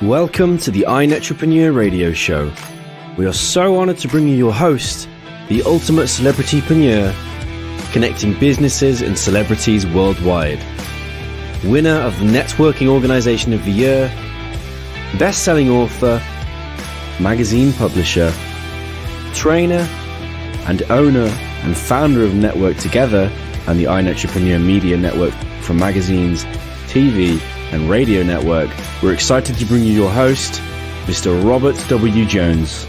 Welcome to the iNetrepreneur Radio Show. We are so honored to bring you your host, the ultimate celebritypreneur, connecting businesses and celebrities worldwide. Winner of the Networking Organization of the Year, best-selling author, magazine publisher, trainer, and owner and founder of Network Together and the iNetrepreneur Media Network from magazines, TV, and radio network. We're excited to bring you your host, Mr. Robert W. Jones.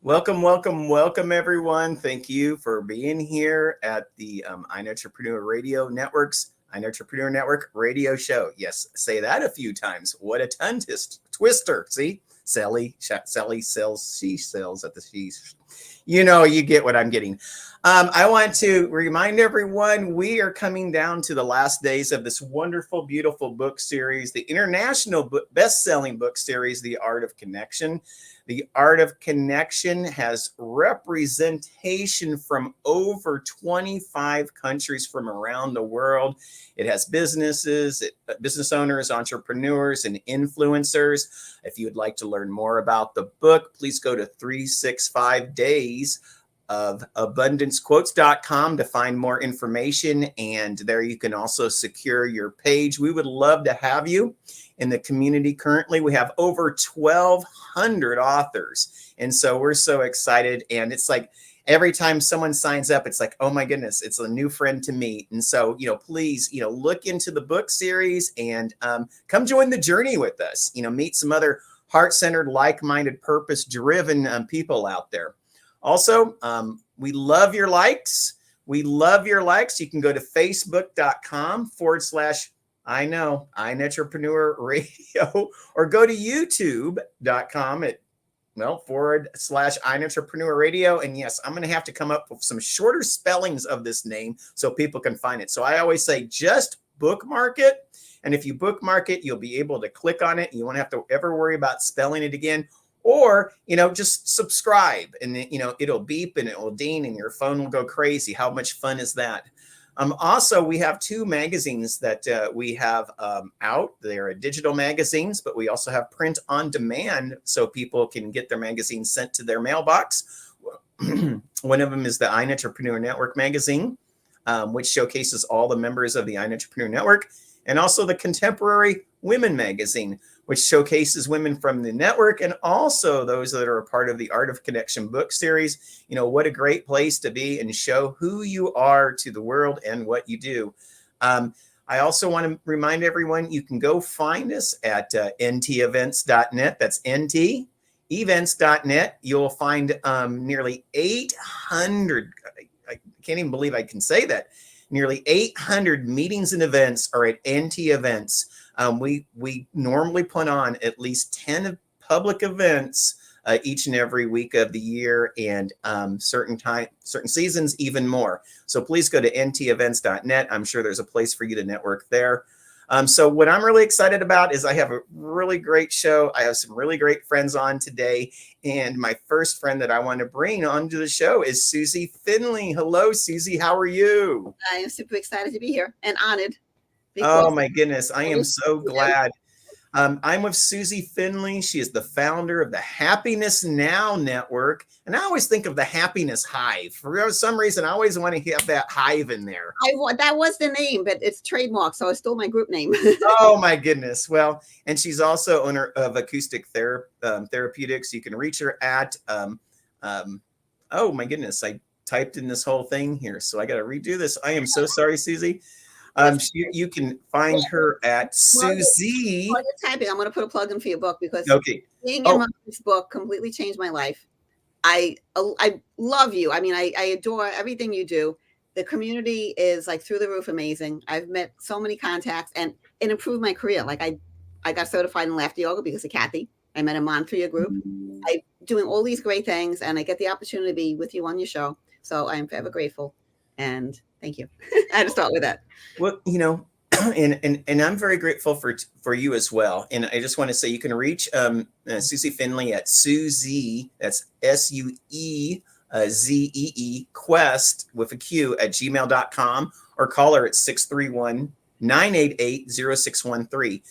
Welcome, everyone. Thank you for being here at the iNetrepreneur Radio Network's iNetrepreneur Network radio show. Yes, say that a few times. What a tongue twister. See? Sally sells, she sells at the she's. You know, you get what I'm getting. I want to remind everyone we are coming down to the last days of this wonderful, beautiful book series, the international best-selling book series, The Art of Connection. The Art of Connection has representation from over 25 countries from around the world. It has businesses, business owners, entrepreneurs, and influencers. If you would like to learn more about the book, please go to 365 Days of abundancequotes.com to find more information. And there you can also secure your page. We would love to have you in the community. Currently, we have over 1,200 authors. And so we're so excited. And it's like every time someone signs up, it's like, oh my goodness, it's a new friend to meet. And so, please, look into the book series and come join the journey with us. Meet some other heart-centered, like-minded, purpose-driven people out there. Also, we love your likes. You can go to facebook.com/ iNetrepreneur Radio, or go to youtube.com / iNetrepreneur Radio. And yes, I'm going to have to come up with some shorter spellings of this name so people can find it. So I always say just bookmark it. And if you bookmark it, you'll be able to click on it. You won't have to ever worry about spelling it again. Or, just subscribe and, it'll beep and it will ding and your phone will go crazy. How much fun is that? Also, we have two magazines that we have out. They're digital magazines, but we also have print on demand so people can get their magazines sent to their mailbox. One of them is the iNetrepreneur Network magazine, which showcases all the members of the iNetrepreneur Network, and also the Contemporary Women magazine, which showcases women from the network and also those that are a part of the Art of Connection book series. What a great place to be and show who you are to the world and what you do. I also want to remind everyone, you can go find us at ntevents.net. That's ntevents.net. You'll find nearly 800, I can't even believe I can say that, nearly 800 meetings and events are at NT Events. We normally put on at least 10 public events each and every week of the year, and certain seasons even more. So please go to ntevents.net. I'm sure there's a place for you to network there. So what I'm really excited about is I have a really great show. I have some really great friends on today. And my first friend that I want to bring onto the show is SueZee Finley. Hello, SueZee. How are you? I am super excited to be here and honored. Oh my goodness. I am so glad. I'm with SueZee Finley. She is the founder of the Happiness Now Network. And I always think of the Happiness Hive. For some reason, I always want to have that hive in there. That was the name, but it's trademarked, so I stole my group name. Oh my goodness. Well, and she's also owner of Acoustic Therapeutix. You can reach her at, oh my goodness, I typed in this whole thing here, so I got to redo this. I am so sorry, SueZee. You can find her at SueZee. While you're typing, I'm going to put a plug in for your book because being in this book completely changed my life. I love you. I mean, I adore everything you do. The community is like through the roof amazing. I've met so many contacts and it improved my career. Like I got certified in laughter yoga because of Kathy. I met a man through your group. I'm doing all these great things and I get the opportunity to be with you on your show. So I'm forever grateful. And thank you. I had to start with that. Well, and I'm very grateful for you as well. And I just want to say you can reach SueZee Finley at SueZee, that's SueZee Quest with a Q at gmail.com, or call her at 631 988-0613.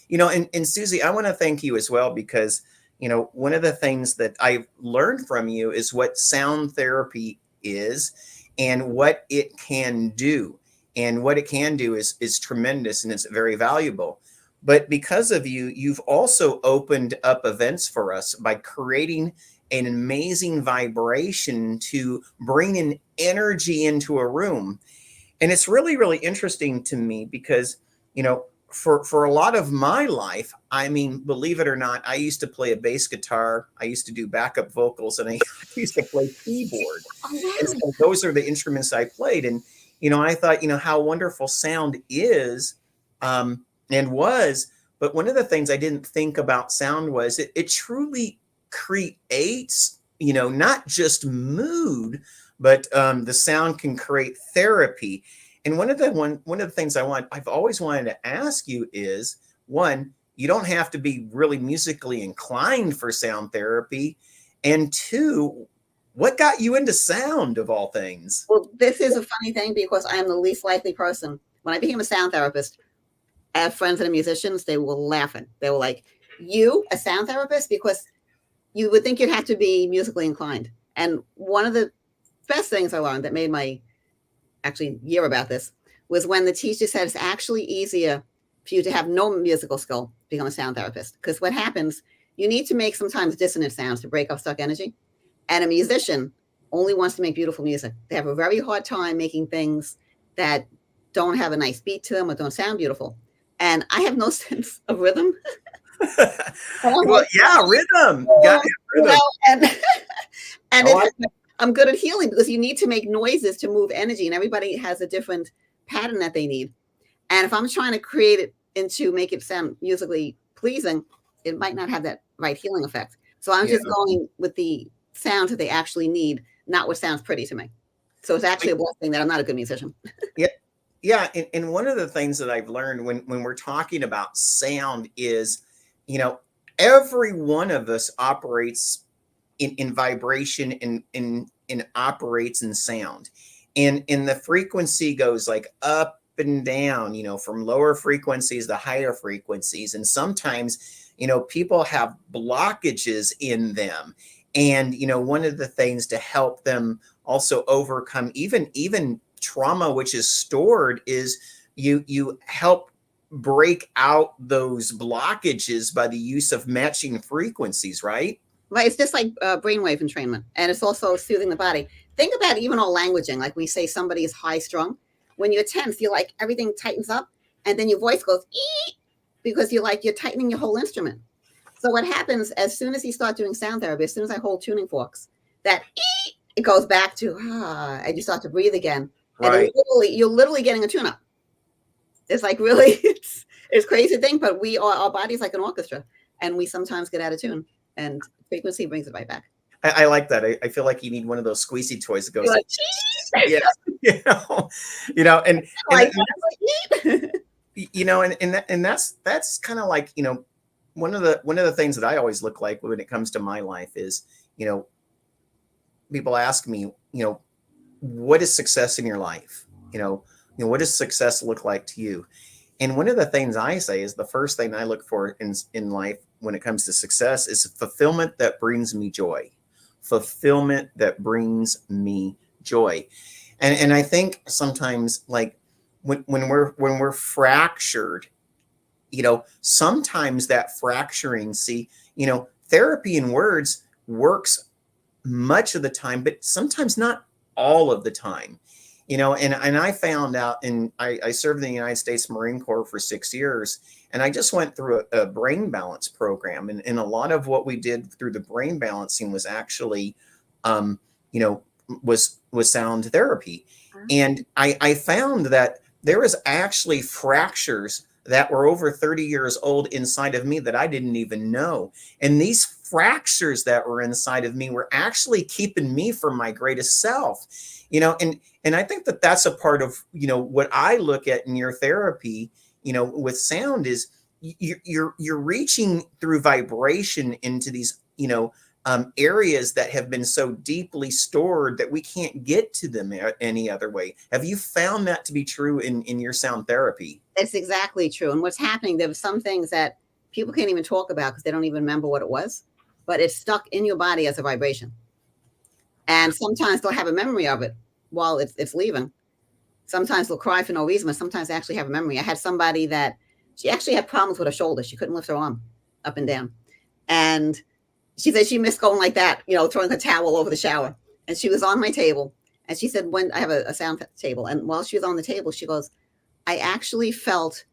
You know, and SueZee, I want to thank you as well, because, you know, one of the things that I've learned from you is what sound therapy is and what it can do. And what it can do is tremendous, and it's very valuable. But because of you, you've also opened up events for us by creating an amazing vibration to bring in energy into a room. And it's really, really interesting to me because, you know, for a lot of my life, I mean, believe it or not, I used to play a bass guitar. I used to do backup vocals, and I used to play keyboard. And so those are the instruments I played. And, you know, I thought, you know, how wonderful sound is and was. But one of the things I didn't think about sound was it truly creates, you know, not just mood, but the sound can create therapy. And one of the things I've always wanted to ask you is, one, you don't have to be really musically inclined for sound therapy. And two, what got you into sound of all things? Well, this is a funny thing because I am the least likely person. When I became a sound therapist, I have friends that are musicians. They were laughing. They were like, you, a sound therapist? Because you would think you'd have to be musically inclined. And one of the best things I learned that made my year about this was when the teacher said it's actually easier for you to have no musical skill to become a sound therapist. Because what happens, you need to make sometimes dissonant sounds to break up stuck energy. And a musician only wants to make beautiful music. They have a very hard time making things that don't have a nice beat to them or don't sound beautiful. And I have no sense of rhythm. Well, yeah, rhythm. Yeah, rhythm. I'm good at healing because you need to make noises to move energy, and everybody has a different pattern that they need. And if I'm trying to create it make it sound musically pleasing, it might not have that right healing effect. So I'm just going with the sounds that they actually need, not what sounds pretty to me. So it's actually a blessing that I'm not a good musician. Yeah. And one of the things that I've learned when we're talking about sound is, you know, every one of us operates in vibration and operates in sound. And the frequency goes like up and down, you know, from lower frequencies to higher frequencies. And sometimes, you know, people have blockages in them. And, you know, one of the things to help them also overcome even trauma, which is stored, is you help break out those blockages by the use of matching frequencies, right? Right. It's just like brainwave entrainment. And it's also soothing the body. Think about even all languaging. Like we say somebody is high strung. When you're tense, you're like everything tightens up and then your voice goes ee, because you're tightening your whole instrument. So what happens as soon as you start doing sound therapy, as soon as I hold tuning forks, that ee, it goes back to and you start to breathe again. Right. And you're literally getting a tune up. It's like really, it's crazy thing, but our body's like an orchestra and we sometimes get out of tune. And frequency brings it right back. I like that. I feel like you need one of those squeezy toys that goes like, yeah, you know, and you know, and that's kind of like, you know, one of the things that I always look like when it comes to my life is, you know, people ask me, you know, what is success in your life? You know, what does success look like to you? And one of the things I say is the first thing I look for in life when it comes to success is fulfillment that brings me joy. Fulfillment that brings me joy. And I think sometimes like when we're fractured, you know, sometimes that fracturing, you know, therapy in words works much of the time, but sometimes not all of the time. You know, and I found out, and I served in the United States Marine Corps for 6 years, and I just went through a brain balance program. And a lot of what we did through the brain balancing was actually, you know, was sound therapy. And I found that there was actually fractures that were over 30 years old inside of me that I didn't even know. And these fractures that were inside of me were actually keeping me from my greatest self. You know, and I think that that's a part of, you know, what I look at in your therapy, you know, with sound is you're reaching through vibration into these, you know, areas that have been so deeply stored that we can't get to them any other way. Have you found that to be true in your sound therapy? That's exactly true. And what's happening, there were some things that people can't even talk about because they don't even remember what it was, but it's stuck in your body as a vibration. And sometimes they'll have a memory of it while it's leaving. Sometimes they'll cry for no reason, but sometimes they actually have a memory. I had somebody that she actually had problems with her shoulder. She couldn't lift her arm up and down. And she said she missed going like that, throwing her towel over the shower. And she was on my table. And she said, when I have a sound table. And while she was on the table, she goes, I actually felt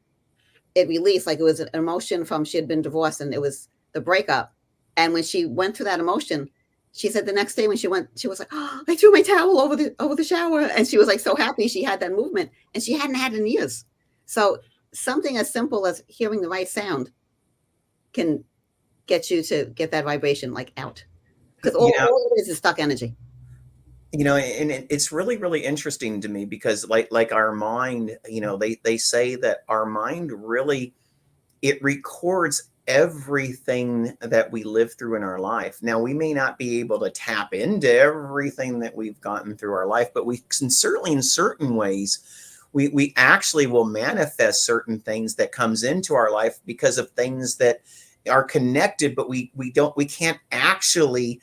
it release, like it was an emotion from she had been divorced and it was the breakup. And when she went through that emotion, she said the next day when she went, she was like, oh, I threw my towel over the shower. And she was like so happy she had that movement and she hadn't had it in years. So something as simple as hearing the right sound can get you to get that vibration like out. Because all it is stuck energy. And it's really, really interesting to me because like our mind, they say that our mind really, it records everything that we live through in our life. Now, we may not be able to tap into everything that we've gotten through our life, but we can certainly, in certain ways, we actually will manifest certain things that comes into our life because of things that are connected, but we can't actually,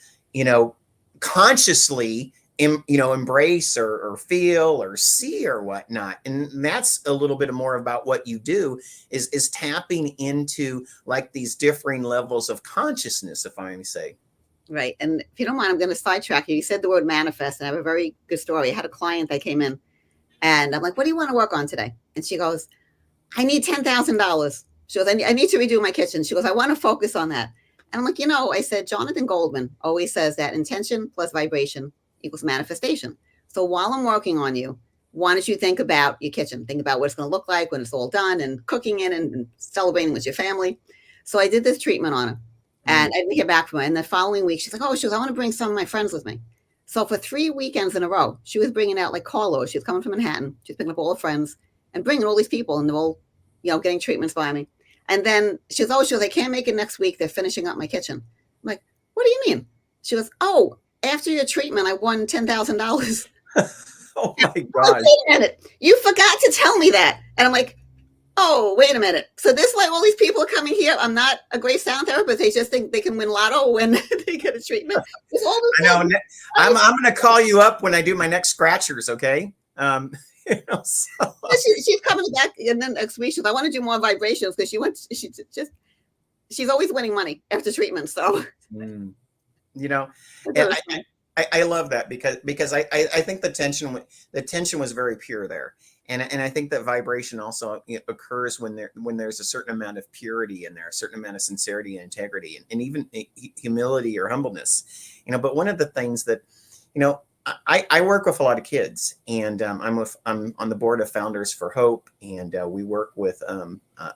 consciously embrace or feel or see or whatnot. And that's a little bit more about what you do is tapping into like these differing levels of consciousness, if I may say. Right. And if you don't mind, I'm going to sidetrack you. You said the word manifest, and I have a very good story. I had a client that came in and I'm like, what do you want to work on today? And she goes, I need $10,000. She goes, I need to redo my kitchen. She goes, I want to focus on that. And I'm like, I said, Jonathan Goldman always says that intention plus vibration equals manifestation. So while I'm working on you, why don't you think about your kitchen? Think about what it's going to look like when it's all done and cooking it and celebrating with your family. So I did this treatment on her and I didn't hear back from her. And the following week, she's like, I want to bring some of my friends with me. So for 3 weekends in a row, she was bringing out like carloads. She was coming from Manhattan. She's picking up all her friends and bringing all these people and they're all, getting treatments by me. And then she goes, I can't make it next week. They're finishing up my kitchen. I'm like, what do you mean? She goes, after your treatment, I won $10,000. Oh my God. Wait a minute. You forgot to tell me that. And I'm like, wait a minute. So this, like all these people are coming here. I'm not a great sound therapist. They just think they can win lotto when they get a treatment. I know. I'm going to call you up when I do my next scratchers. Okay. She's coming back. And then next week, I want to do more vibrations because she's always winning money after treatment. So, I love that because I think the tension was very pure there. And I think that vibration also occurs when there's a certain amount of purity in there, a certain amount of sincerity and integrity and even humility or humbleness, but one of the things that, I work with a lot of kids and I'm on the board of Founders for Hope and we work with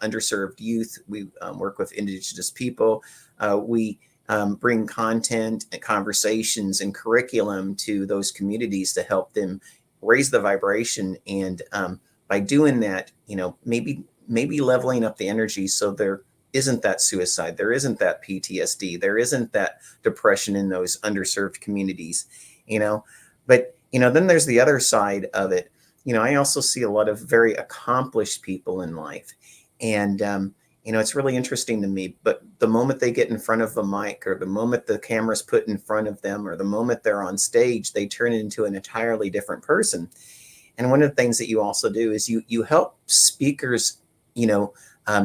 underserved youth. We work with Indigenous people. We bring content and conversations and curriculum to those communities to help them raise the vibration. And by doing that, maybe leveling up the energy so there isn't that suicide, there isn't that PTSD, there isn't that depression in those underserved communities, But, then there's the other side of it. I also see a lot of very accomplished people in life. And, it's really interesting to me, but the moment they get in front of a mic or the moment the camera's put in front of them or the moment they're on stage, they turn into an entirely different person. And one of the things that you also do is you help speakers,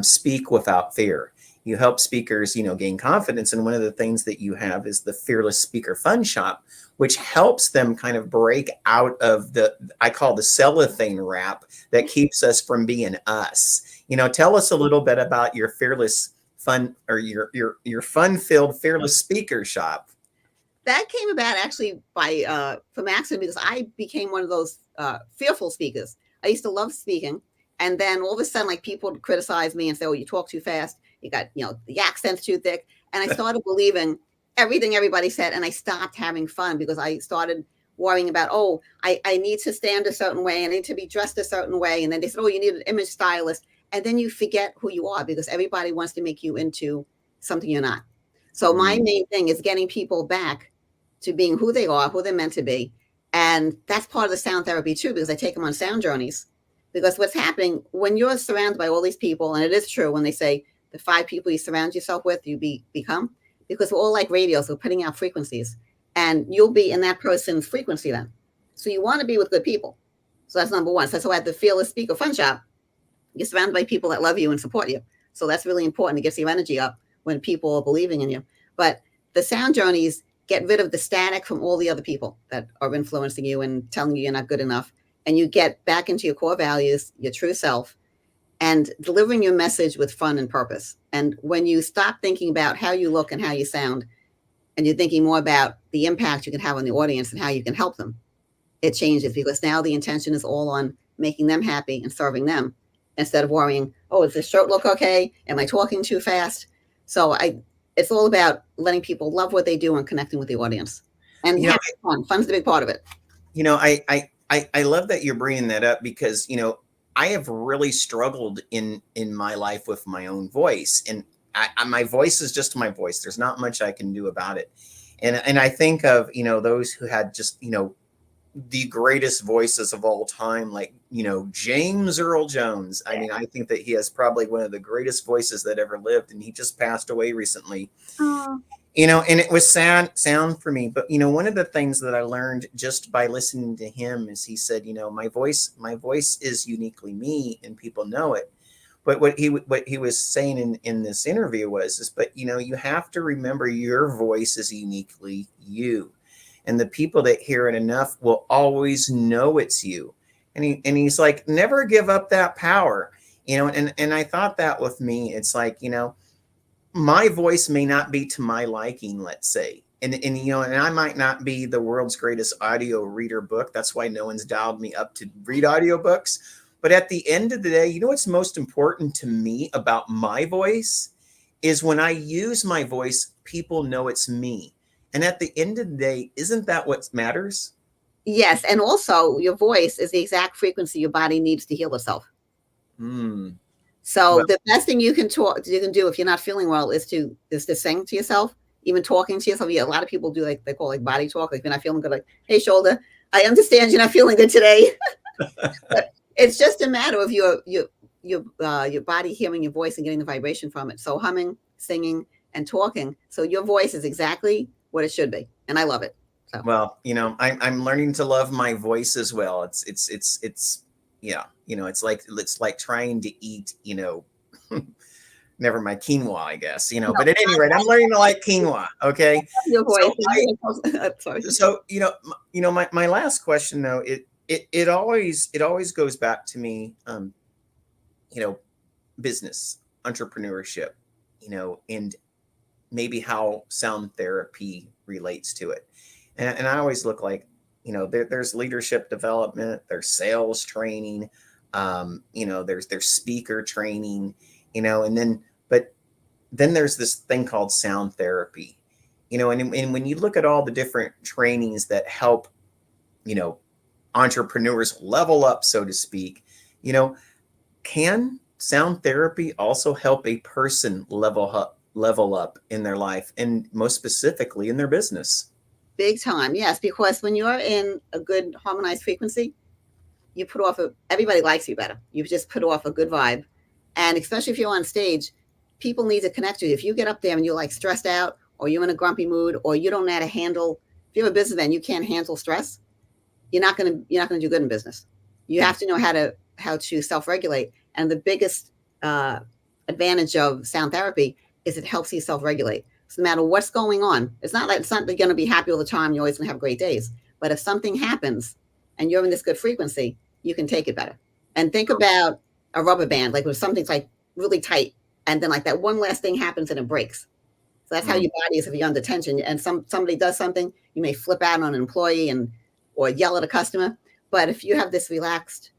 speak without fear. You help speakers, gain confidence. And one of the things that you have is the Fearless Speaker Fun Shop, which helps them kind of break out of I call the cellophane wrap that keeps us from being us. Tell us a little bit about your fearless fun or your fun-filled Fearless Speaker Shop. That came about actually from accident because I became one of those fearful speakers. I used to love speaking. And then all of a sudden, like people would criticize me and say, you talk too fast. You got, the accent's too thick. And I started believing everything everybody said. And I stopped having fun because I started worrying about, I need to stand a certain way. I need to be dressed a certain way. And then they said, you need an image stylist. And then you forget who you are because everybody wants to make you into something you're not. So my main thing is getting people back to being who they are, who they're meant to be. And that's part of the sound therapy too, because I take them on sound journeys. Because what's happening when you're surrounded by all these people, and it is true when they say the 5 people you surround yourself with, you become, because we're all like radios, we're putting out frequencies, and you'll be in that person's frequency then. So you want to be with good people. So that's number one. So that's why at the Fearless Speaker Fun Shop, you're surrounded by people that love you and support you. So that's really important. It gets your energy up when people are believing in you. But the sound journeys get rid of the static from all the other people that are influencing you and telling you you're not good enough. And you get back into your core values, your true self, and delivering your message with fun and purpose. And when you stop thinking about how you look and how you sound, and you're thinking more about the impact you can have on the audience and how you can help them, it changes, because now the intention is all on making them happy and serving them, instead of worrying, oh, is this shirt look okay? Am I talking too fast? So it's all about letting people love what they do and connecting with the audience. And having fun. Fun's the big part of it. I love that you're bringing that up, because, I have really struggled in my life with my own voice, and my voice is just my voice. There's not much I can do about it. And I think of, those who had just, the greatest voices of all time, like, James Earl Jones. I mean, I think that he has probably one of the greatest voices that ever lived, and he just passed away recently. And it was sad for me. But, one of the things that I learned just by listening to him is he said, my voice is uniquely me, and people know it. But what he was saying in this interview but you have to remember your voice is uniquely you. And the people that hear it enough will always know it's you. And he's like, never give up that power. And I thought that with me, it's like, my voice may not be to my liking, let's say. And I might not be the world's greatest audio reader book. That's why no one's dialed me up to read audiobooks. But at the end of the day, what's most important to me about my voice is when I use my voice, people know it's me. And at the end of the day, isn't that what matters? Yes. And also your voice is the exact frequency your body needs to heal itself. So the best thing you can do if you're not feeling well is to sing to yourself, even talking to yourself. Yeah, a lot of people do, like they call body talk. Like, if you're not feeling good, like, hey, shoulder, I understand you're not feeling good today. But it's just a matter of your body hearing your voice and getting the vibration from it. So humming, singing, and talking. So your voice is exactly what it should be, and I love it. So. Well, I'm learning to love my voice as well. It's it's like trying to eat, never mind quinoa, I guess, but at any rate, I'm learning to like quinoa. Okay. Your voice. So my last question though, it always goes back to me, business, entrepreneurship, and maybe how sound therapy relates to it. And I always look like, there's leadership development, there's sales training, there's speaker training, but then there's this thing called sound therapy, and when you look at all the different trainings that help, entrepreneurs level up, so to speak, can sound therapy also help a person level up in their life, and most specifically in their business? Big time. Yes. Because when you're in a good harmonized frequency, you put off everybody likes you better. You just put off a good vibe. And especially if you're on stage, people need to connect with you. If you get up there and you're like stressed out, or you're in a grumpy mood, or you don't know how to handle, if you're a businessman, you can't handle stress, you're not going to do good in business. You have to know how to self-regulate. And the biggest advantage of sound therapy is it helps you self-regulate. So no matter what's going on, it's not going to be happy all the time. You're always going to have great days. But if something happens and you're in this good frequency, you can take it better. And think about a rubber band, like when something's like really tight, and then like that one last thing happens and it breaks. So that's how your body is if you're under tension. And somebody does something, you may flip out on an employee or yell at a customer. But if you have this relaxed,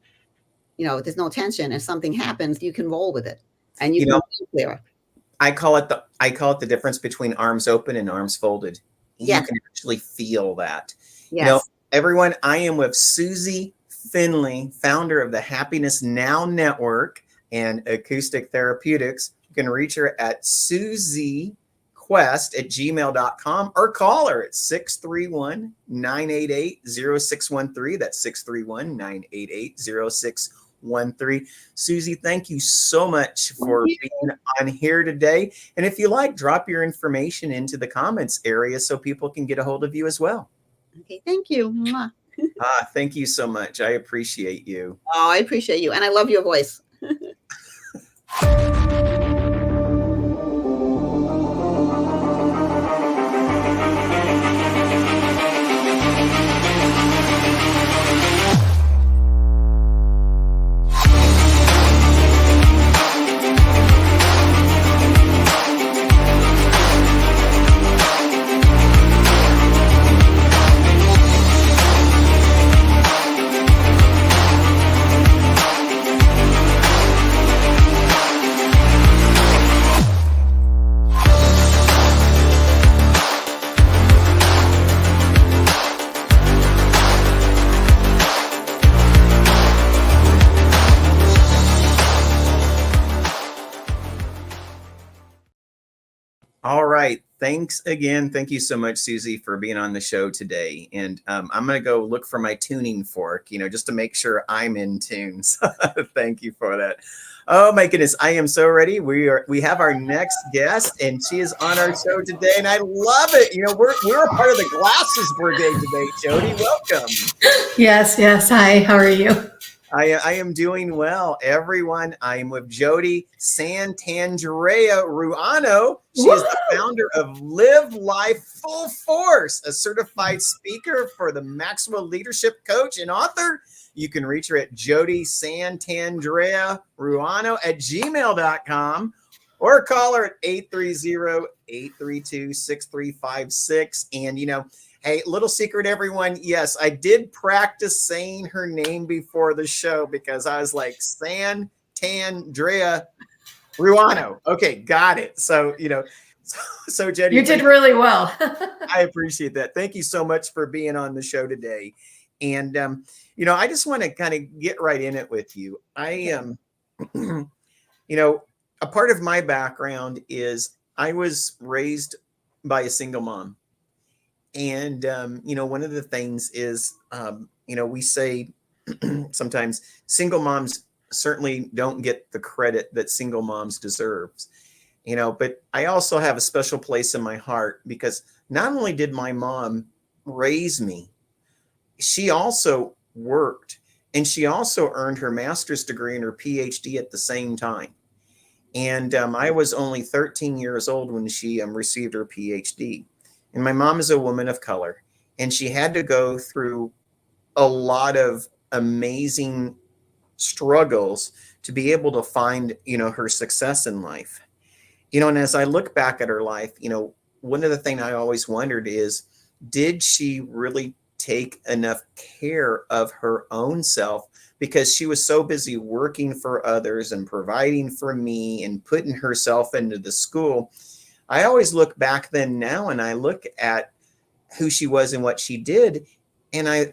there's no tension, and something happens, you can roll with it, and you can be clearer. I call it the difference between arms open and arms folded. You can actually feel that. Yes. Everyone, I am with SueZee Finley, founder of the Happiness Now Network and Acoustic Therapeutix. You can reach her at SueZeeQuest@gmail.com, or call her at 631-988-0613. That's 631-988-0613. SueZee, thank you so much for being on here today. And if you like, drop your information into the comments area so people can get a hold of you as well. Okay, thank you. Thank you so much. I appreciate you. Oh, I appreciate you. And I love your voice. All right. Thanks again. Thank you so much, SueZee, for being on the show today. And I'm going to go look for my tuning fork, just to make sure I'm in tune. So thank you for that. Oh my goodness. I am so ready. We have our next guest, and she is on our show today, and I love it. We're a part of the Glasses Brigade today. Jodie, welcome. Yes. Hi, how are you? I am doing well, everyone. I am with Jodie Santandrea-Ruano. She is the founder of Live Life Full Force, a certified speaker for the Maxwell Leadership Coach and author. You can reach her at jodiesantandrearuano at gmail.com or call her at 830-832-6356. And, hey, little secret, everyone. Yes, I did practice saying her name before the show because I was like, Santandrea-Ruano. Okay, got it. So, so Jodie, you did really well. I appreciate that. Thank you so much for being on the show today. And, I just want to kind of get right in it with you. I a part of my background is I was raised by a single mom. And, one of the things is, we say sometimes single moms certainly don't get the credit that single moms deserves, but I also have a special place in my heart because not only did my mom raise me, she also worked, and she also earned her master's degree and her PhD at the same time. And I was only 13 years old when she received her PhD. And my mom is a woman of color, and she had to go through a lot of amazing struggles to be able to find, her success in life. And as I look back at her life, one of the things I always wondered is, did she really take enough care of her own self? Because she was so busy working for others and providing for me and putting herself into the school. I always look back then now, and I look at who she was and what she did. And I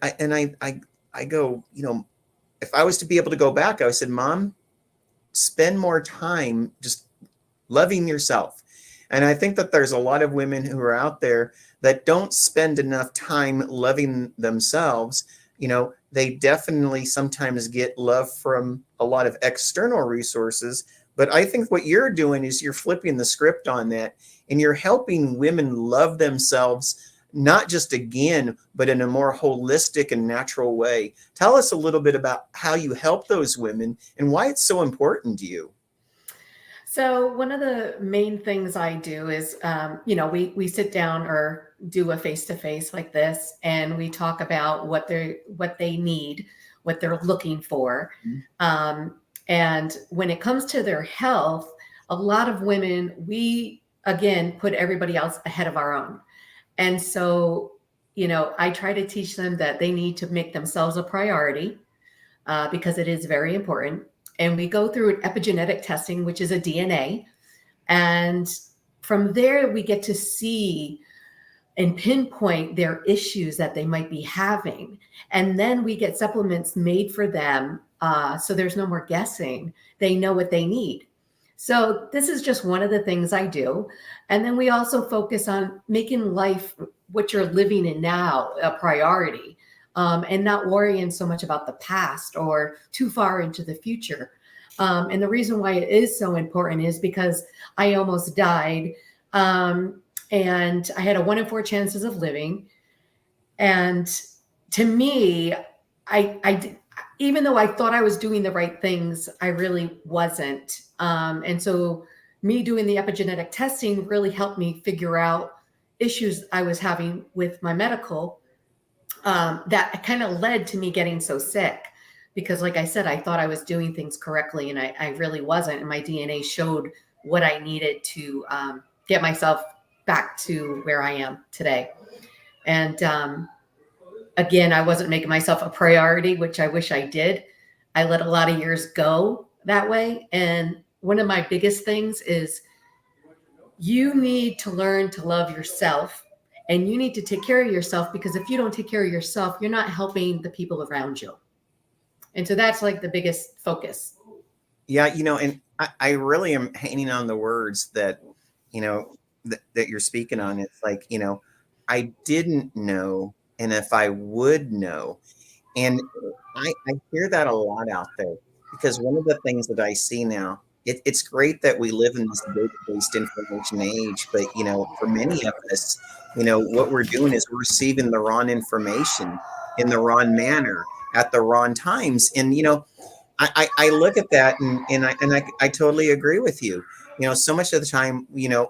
go, if I was to be able to go back, I said, Mom, spend more time just loving yourself. And I think that there's a lot of women who are out there that don't spend enough time loving themselves. They definitely sometimes get love from a lot of external resources. But I think what you're doing is you're flipping the script on that, and you're helping women love themselves, not just again, but in a more holistic and natural way. Tell us a little bit about how you help those women and why it's so important to you. So one of the main things I do is, we sit down or do a face-to-face like this, and we talk about what they need, what they're looking for. And when it comes to their health, a lot of women, we, again, put everybody else ahead of our own. And so, I try to teach them that they need to make themselves a priority because it is very important. And we go through an epigenetic testing, which is a DNA. And from there, we get to see and pinpoint their issues that they might be having. And then we get supplements made for them. So there's no more guessing. They know what they need. So this is just one of the things I do. And then we also focus on making life, what you're living in now, a priority. and not worrying so much about the past or too far into the future. And the reason why it is so important is because I almost died. And I had a 1 in 4 chances of living. And to me, I even though I thought I was doing the right things, I really wasn't. And so me doing the epigenetic testing really helped me figure out issues I was having with my medical, that kind of led to me getting so sick. Because like I said, I thought I was doing things correctly, and I really wasn't. And my DNA showed what I needed to get myself back to where I am today. And again, I wasn't making myself a priority, which I wish I did. I let a lot of years go that way. And one of my biggest things is you need to learn to love yourself, and you need to take care of yourself, because if you don't take care of yourself, you're not helping the people around you. And so that's like the biggest focus. Yeah. And I really am hanging on the words that, that you're speaking on. It's like, I didn't know. And if I would know, and I hear that a lot out there, because one of the things that I see now, it's great that we live in this data-based information age, but, for many of us, what we're doing is we're receiving the wrong information in the wrong manner at the wrong times. And, I look at that and I totally agree with you. So much of the time,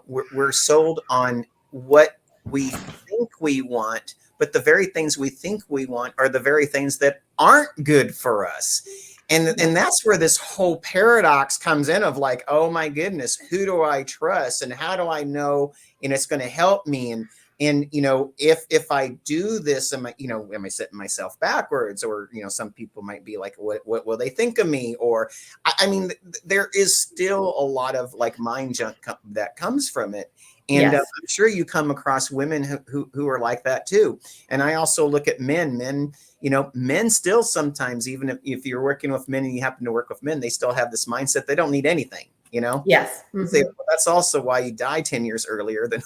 we're sold on what we think we want, but the very things we think we want are the very things that aren't good for us. And that's where this whole paradox comes in of like, oh my goodness, who do I trust? And how do I know, and it's going to help me? And if I do this, am I setting myself backwards? Or, some people might be like, what will they think of me? Or, I mean, there is still a lot of like mind junk that comes from it. And Yes. I'm sure you come across women who are like that too. And I also look at men, men still sometimes, even if you're working with men and you happen to work with men, they still have this mindset. They don't need anything, Yes. Mm-hmm. Well, that's also why you die 10 years earlier than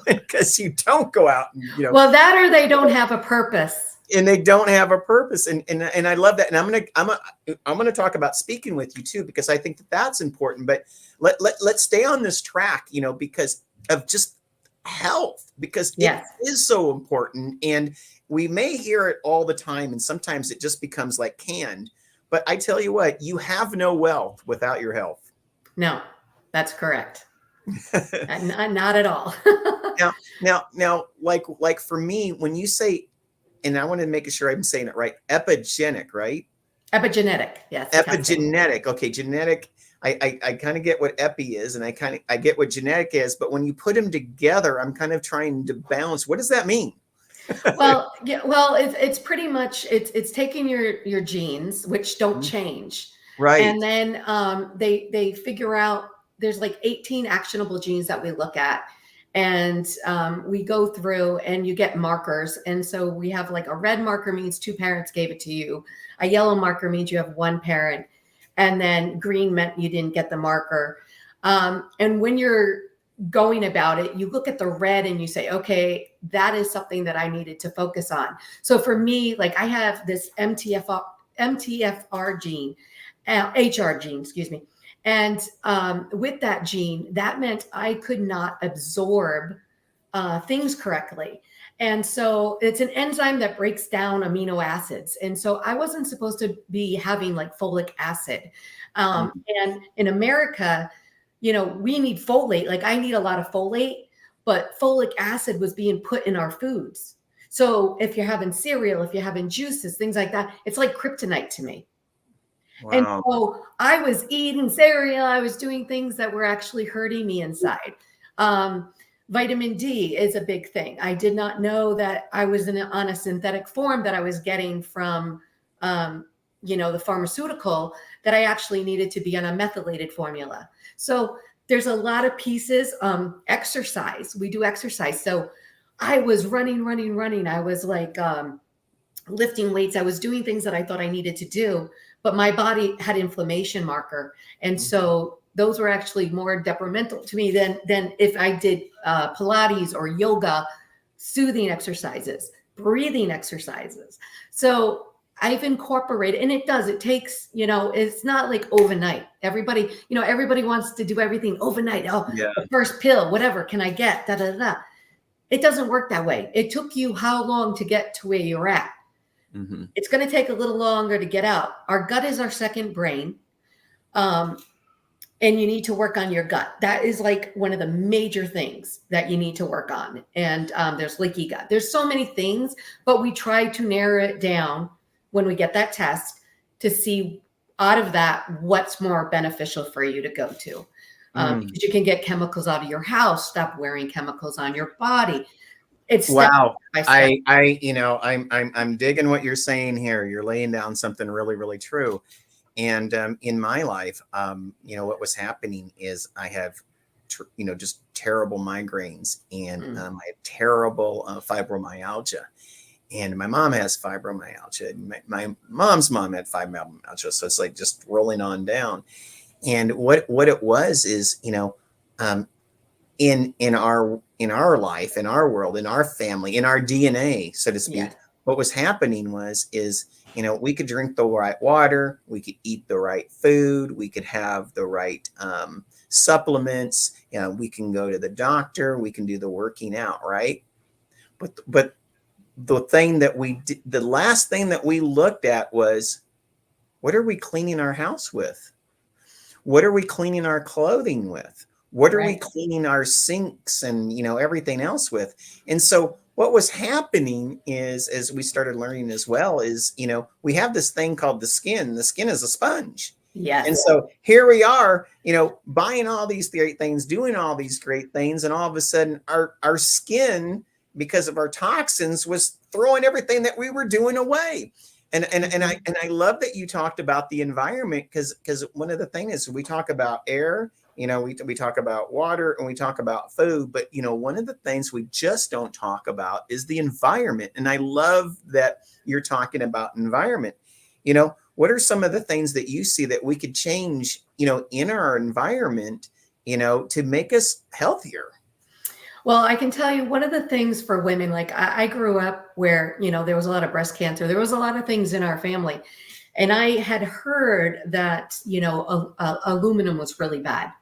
because you don't go out and, well, that, or they don't have a purpose, and they don't have a purpose. And I love that. And I'm going to talk about speaking with you too, because I think that that's important, but let's stay on this track, because of just health, because Yes. it is so important. And we may hear it all the time, and sometimes it just becomes like canned, but I tell you what, you have no wealth without your health. No, that's correct. Not at all. now, like for me, when you say, and I want to make sure I'm saying it right, epigenetic, right? Epigenetic. Yes. Epigenetic. Okay. Genetic. I kind of get what epi is, and I get what genetic is, but when you put them together, I'm kind of trying to balance. What does that mean? Well, yeah, it's pretty much, it's taking your genes, which don't change. Right. And then they figure out there's like 18 actionable genes that we look at, and we go through and you get markers. And so we have like a red marker means 2 parents gave it to you. A yellow marker means you have 1 parent. And then green meant you didn't get the marker. And when you're going about it, you look at the red and you say, okay, that is something that I needed to focus on. So for me, like I have this MTFR gene, HR gene, excuse me. And with that gene, that meant I could not absorb things correctly. And so it's an enzyme that breaks down amino acids. And so I wasn't supposed to be having like folic acid. And in America, we need folate. Like I need a lot of folate, but folic acid was being put in our foods. So if you're having cereal, if you're having juices, things like that, it's like kryptonite to me. Wow. And so I was eating cereal. I was doing things that were actually hurting me inside. Vitamin D is a big thing. I did not know that I was on a synthetic form that I was getting from, the pharmaceutical, that I actually needed to be on a methylated formula. So there's a lot of pieces. Exercise, we do exercise. So I was running. I was like lifting weights. I was doing things that I thought I needed to do, but my body had inflammation marker. And so those were actually more detrimental to me than if I did Pilates or yoga, soothing exercises, breathing exercises. So I've incorporated, and it takes, it's not like overnight. Everybody wants to do everything overnight. Oh, Yeah. the first pill, whatever can I get? Da, da, da, da. It doesn't work that way. It took you how long to get to where you're at? Mm-hmm. It's going to take a little longer to get out. Our gut is our second brain. And you need to work on your gut. That is like one of the major things that you need to work on. And there's leaky gut. There's so many things, but we try to narrow it down when we get that test to see out of that what's more beneficial for you to go to. Because you can get chemicals out of your house, stop wearing chemicals on your body. It's wow. I'm digging what you're saying here. You're laying down something really, really true. And in my life, what was happening is I have, just terrible migraines, and I have terrible fibromyalgia. And my mom has fibromyalgia. My mom's mom had fibromyalgia. So it's like just rolling on down. And what it was is, in our life, in our world, in our family, in our DNA, so to speak, what was happening is we could drink the right water, we could eat the right food, we could have the right supplements, we can go to the doctor, we can do the working out, right? But the thing that we did, the last thing that we looked at was, what are we cleaning our house with? What are we cleaning our clothing with? What are we cleaning our sinks and, everything else with? And so what was happening is, as we started learning as well, is, we have this thing called the skin. The skin is a sponge. Yes. And so here we are, buying all these great things, doing all these great things. And all of a sudden our skin, because of our toxins, was throwing everything that we were doing away. And I love that you talked about the environment, because one of the things is we talk about air, we talk about water, and we talk about food, but one of the things we just don't talk about is the environment. And I love that you're talking about environment. What are some of the things that you see that we could change, in our environment, to make us healthier? Well, I can tell you one of the things for women, like I grew up where, there was a lot of breast cancer. There was a lot of things in our family. And I had heard that, aluminum was really bad.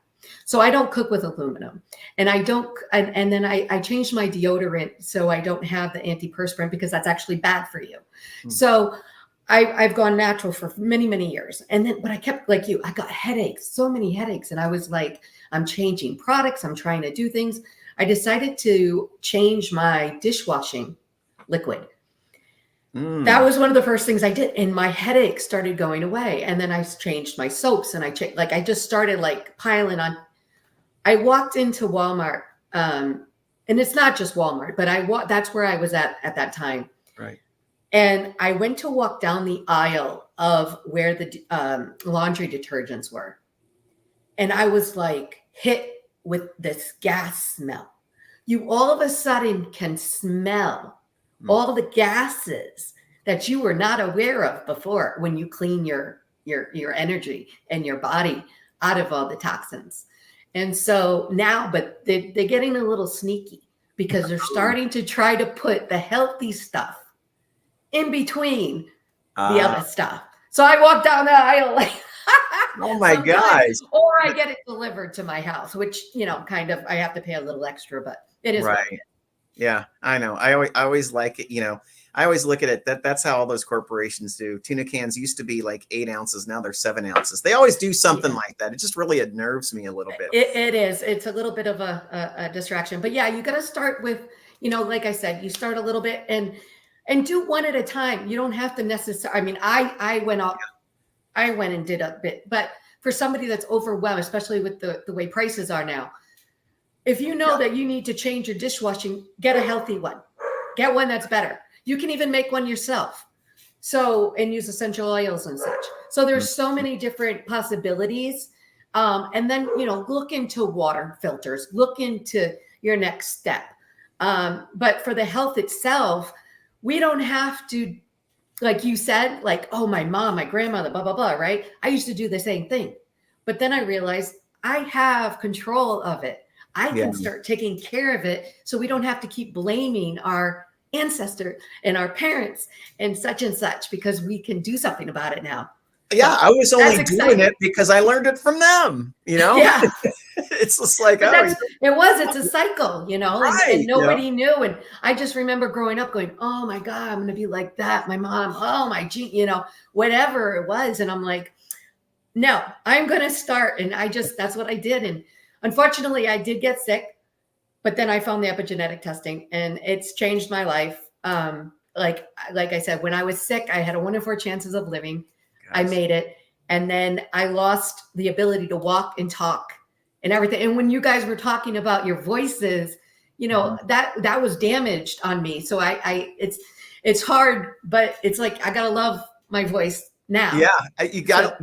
So I don't cook with aluminum, and and then I changed my deodorant so I don't have the antiperspirant, because that's actually bad for you. So I've gone natural for many, many years. But I kept, like you, I got headaches, so many headaches. And I was like, I'm changing products. I'm trying to do things. I decided to change my dishwashing liquid. That was one of the first things I did. And my headache started going away. And then I changed my soaps, and I just started like piling on. I walked into Walmart, and it's not just Walmart, but that's where I was at that time. Right. And I went to walk down the aisle of where the laundry detergents were. And I was like hit with this gas smell. You all of a sudden can smell all the gases that you were not aware of before when you clean your energy and your body out of all the toxins. And so now, but they're getting a little sneaky, because they're starting to try to put the healthy stuff in between the other stuff. So I walk down the aisle like, oh my gosh. Or I get it delivered to my house, which, kind of, I have to pay a little extra, but it is right. Yeah, I know. I always like it. I always look at it that's how all those corporations do. Tuna cans used to be like 8 ounces. Now they're 7 ounces. They always do something like that. It just really unnerves me a little bit. It is. It's a little bit of a distraction, but yeah, you got to start with, like I said, you start a little bit and do one at a time. You don't have to necessarily, I mean, I went and did a bit, but for somebody that's overwhelmed, especially with the way prices are now, if you know that you need to change your dishwashing, get a healthy one. Get one that's better. You can even make one yourself. And use essential oils and such. So there's so many different possibilities. And then, look into water filters, look into your next step. But for the health itself, we don't have to, like you said, like, oh, my mom, my grandmother, blah, blah, blah, right? I used to do the same thing. But then I realized I have control of it. I can start taking care of it, so we don't have to keep blaming our ancestor and our parents and such, because we can do something about it now. Yeah, So I was only doing it because I learned it from them, Yeah. It's just like, it's a cycle, right, and nobody knew. And I just remember growing up going, oh my God, I'm going to be like that. My mom, oh my gee, whatever it was. And I'm like, no, I'm going to start. And that's what I did. And unfortunately I did get sick, but then I found the epigenetic testing and it's changed my life. Like I said, when I was sick, I had a 1 in 4 chances of living. I made it. And then I lost the ability to walk and talk and everything. And when you guys were talking about your voices, that was damaged on me. So it's hard, but it's like, I got to love my voice now. Yeah, you got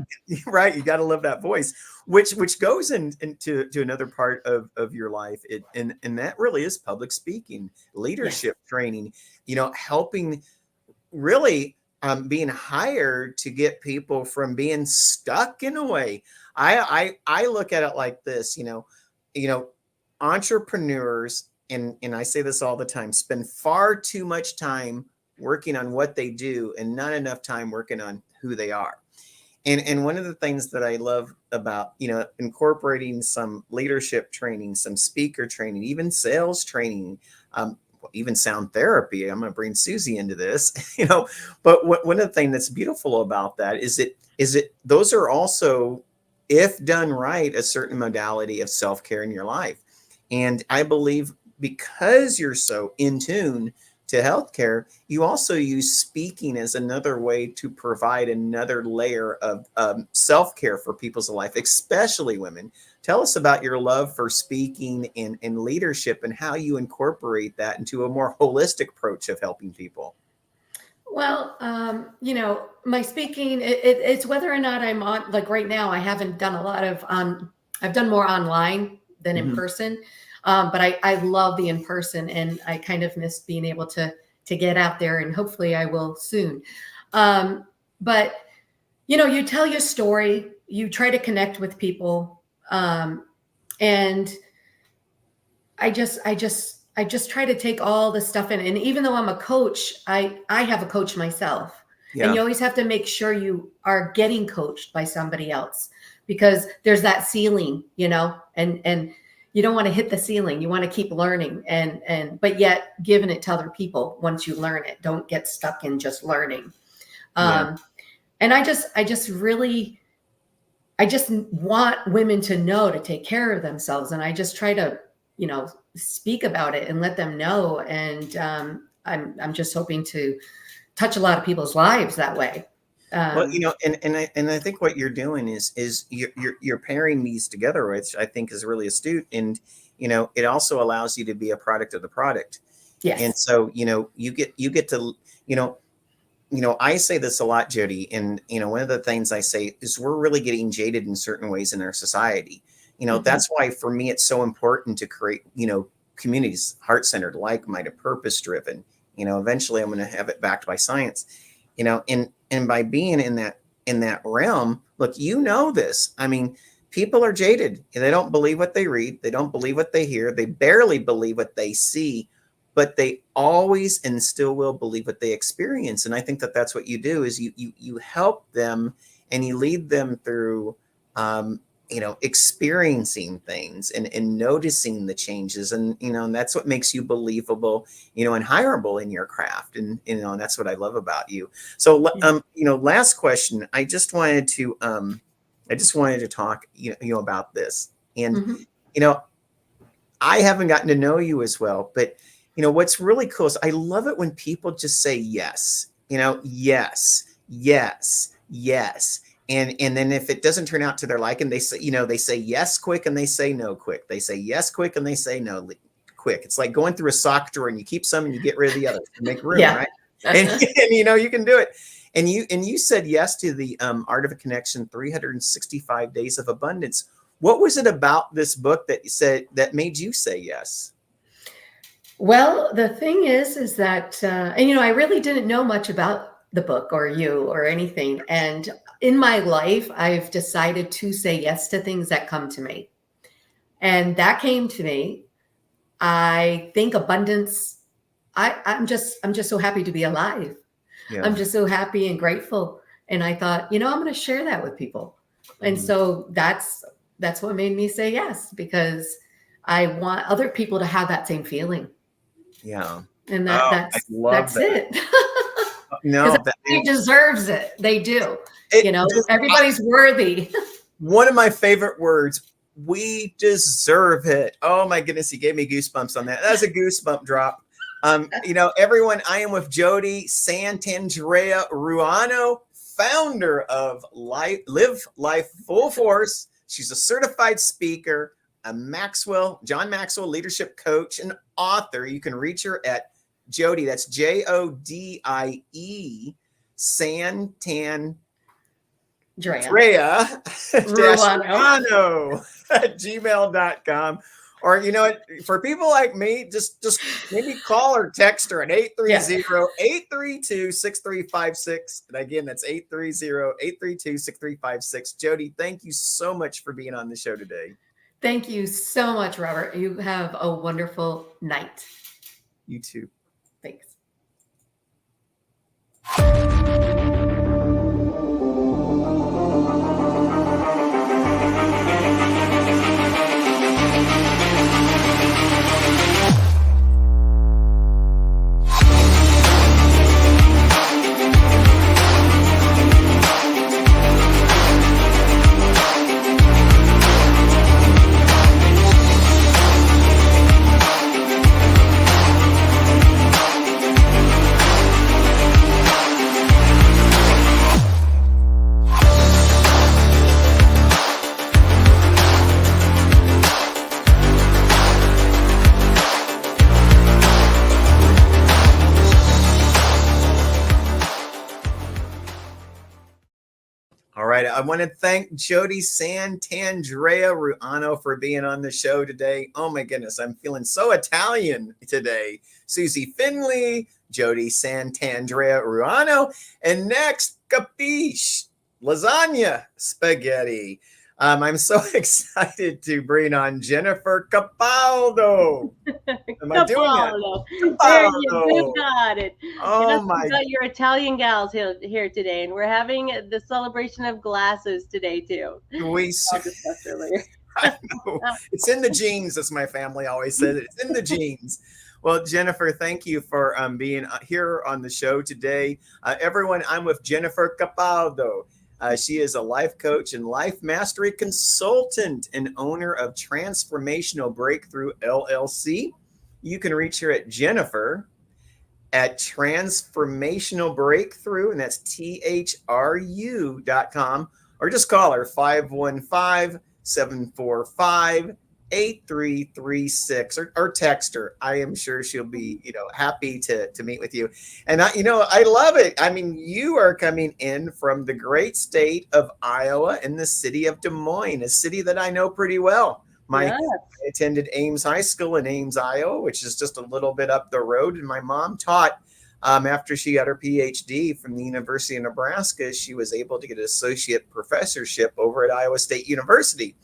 right. You got to love that voice, which goes into another part of your life. And that really is public speaking, leadership training, helping really being hired to get people from being stuck in a way. I look at it like this, entrepreneurs, and I say this all the time, spend far too much time working on what they do and not enough time working on who they are. And one of the things that I love about, incorporating some leadership training, some speaker training, even sales training, even sound therapy. I'm going to bring SueZee into this, but one of the things that's beautiful about that is those are also, if done right, a certain modality of self-care in your life. And I believe because you're so in tune to healthcare, you also use speaking as another way to provide another layer of self-care for people's life, especially women. Tell us about your love for speaking and leadership and how you incorporate that into a more holistic approach of helping people. Well, my speaking, it's whether or not I'm on, like right now, I haven't done a lot of, I've done more online than in person. But I love the in-person, and I kind of miss being able to get out there, and hopefully I will soon. But, you tell your story, you try to connect with people. And I just try to take all the stuff in. And even though I'm a coach, I have a coach myself. Yeah. And you always have to make sure you are getting coached by somebody else, because there's that ceiling, and you don't want to hit the ceiling. You want to keep learning but yet giving it to other people once you learn it. Don't get stuck in just learning. And I just want women to know to take care of themselves. And I just try to, speak about it and let them know. And I'm just hoping to touch a lot of people's lives that way. Well, and I think what you're doing is you're pairing these together, which I think is really astute. And, it also allows you to be a product of the product. Yes. And so, you get to, I say this a lot, Jodie, and, one of the things I say is we're really getting jaded in certain ways in our society. That's why for me, it's so important to create, communities, heart-centered, like-minded, purpose-driven. Eventually I'm going to have it backed by science, and by being in that realm, look, this. I mean, people are jaded. They don't believe what they read. They don't believe what they hear. They barely believe what they see, but they always and still will believe what they experience. And I think that that's what you do is you help them and you lead them through, experiencing things and noticing the changes. And, and that's what makes you believable, and hireable in your craft. And, and that's what I love about you. So, last question, I just wanted to talk, about this. And, I haven't gotten to know you as well, but, what's really cool is I love it when people just say yes, yes, yes, yes. And then if it doesn't turn out to their liking, they say, they say yes quick and they say no quick. They say yes quick and they say no quick. It's like going through a sock drawer and you keep some and you get rid of the others to make room, right? And you can do it. And you said yes to the Art of a Connection, 365 Days of Abundance. What was it about this book that made you say yes? Well, the thing is that, I really didn't know much about the book or you or anything. And in my life, I've decided to say yes to things that come to me. And that came to me. I think abundance, I'm just so happy to be alive. Yeah. I'm just so happy and grateful. And I thought, I'm going to share that with people. And so that's what made me say yes, because I want other people to have that same feeling. Yeah. And that's it. No, everybody deserves it. They do. Everybody's worthy. One of my favorite words, we deserve it. Oh my goodness, you gave me goosebumps on that. That's a goosebump drop. Everyone, I am with Jodie Santandrea-Ruano, founder of Live Life Full Force. She's a certified speaker, a John Maxwell leadership coach, and author. You can reach her at Jodie, that's Jodie Santandrea-Ruano at gmail.com. Or, for people like me, just maybe call or text her at 830-832-6356. And again, that's 830-832-6356. Jodie, thank you so much for being on the show today. Thank you so much, Robert. You have a wonderful night. You too. Thanks. All right. I want to thank Jodie Santandrea-Ruano for being on the show today. Oh my goodness, I'm feeling so Italian today. SueZee Finley, Jodie Santandrea-Ruano, and next, capiche, lasagna spaghetti. I'm so excited to bring on Jennifer Capaldo. Am I doing it? Capaldo. You got it. Oh my! We got your Italian gals here today, and we're having the celebration of glasses today too. We discussed earlier. I know. It's in the genes, as my family always says. It's in the genes. Well, Jennifer, thank you for being here on the show today. Everyone, I'm with Jennifer Capaldo. She is a life coach and life mastery consultant and owner of Transformational Breakthrough LLC. You can reach her at Jennifer at Transformational Breakthrough, and that's THRU.com, or just call her 515-745-8336 or text her. I am sure she'll be, happy to meet with you. And I love it. I mean, you are coming in from the great state of Iowa in the city of Des Moines, a city that I know pretty well. I attended Ames High School in Ames, Iowa, which is just a little bit up the road. And my mom taught after she got her PhD from the University of Nebraska. She was able to get an associate professorship over at Iowa State University.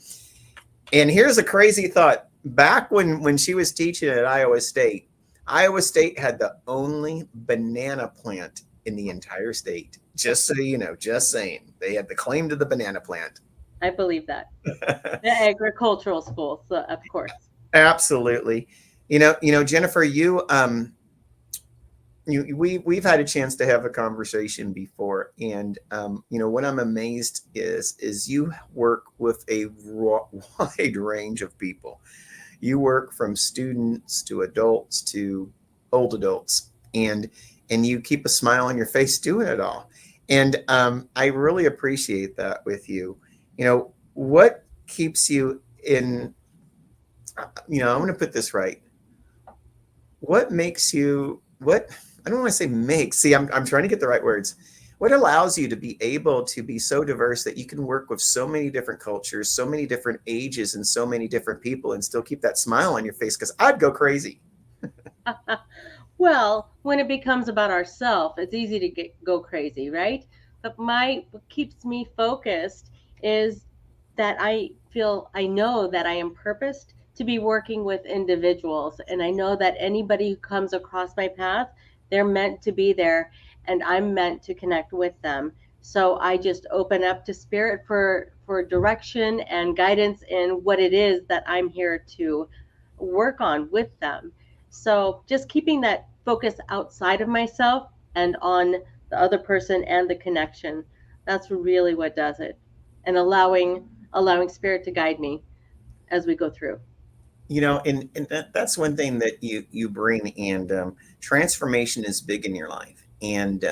And here's a crazy thought. Back when she was teaching at Iowa State had the only banana plant in the entire state. Just so you know, just saying. They had the claim to the banana plant. I believe that. The agricultural school, so of course. Absolutely. Jennifer, we've had a chance to have a conversation before, and what I'm amazed is you work with a wide range of people. You work from students to adults to old adults, and you keep a smile on your face doing it all. And I really appreciate that with you. What keeps you in? I'm going to put this right. What makes you? What? I don't want to say makes. See, I'm trying to get the right words. What allows you to be able to be so diverse that you can work with so many different cultures, so many different ages, and so many different people, and still keep that smile on your face? Because I'd go crazy. Well, when it becomes about ourselves, it's easy to go crazy, right? But what keeps me focused is that I know that I am purposed to be working with individuals. And I know that anybody who comes across my path, they're meant to be there, and I'm meant to connect with them. So I just open up to spirit for direction and guidance in what it is that I'm here to work on with them. So just keeping that focus outside of myself and on the other person and the connection. That's really what does it. And allowing spirit to guide me as we go through. You know, and that's one thing that you bring, and transformation is big in your life, and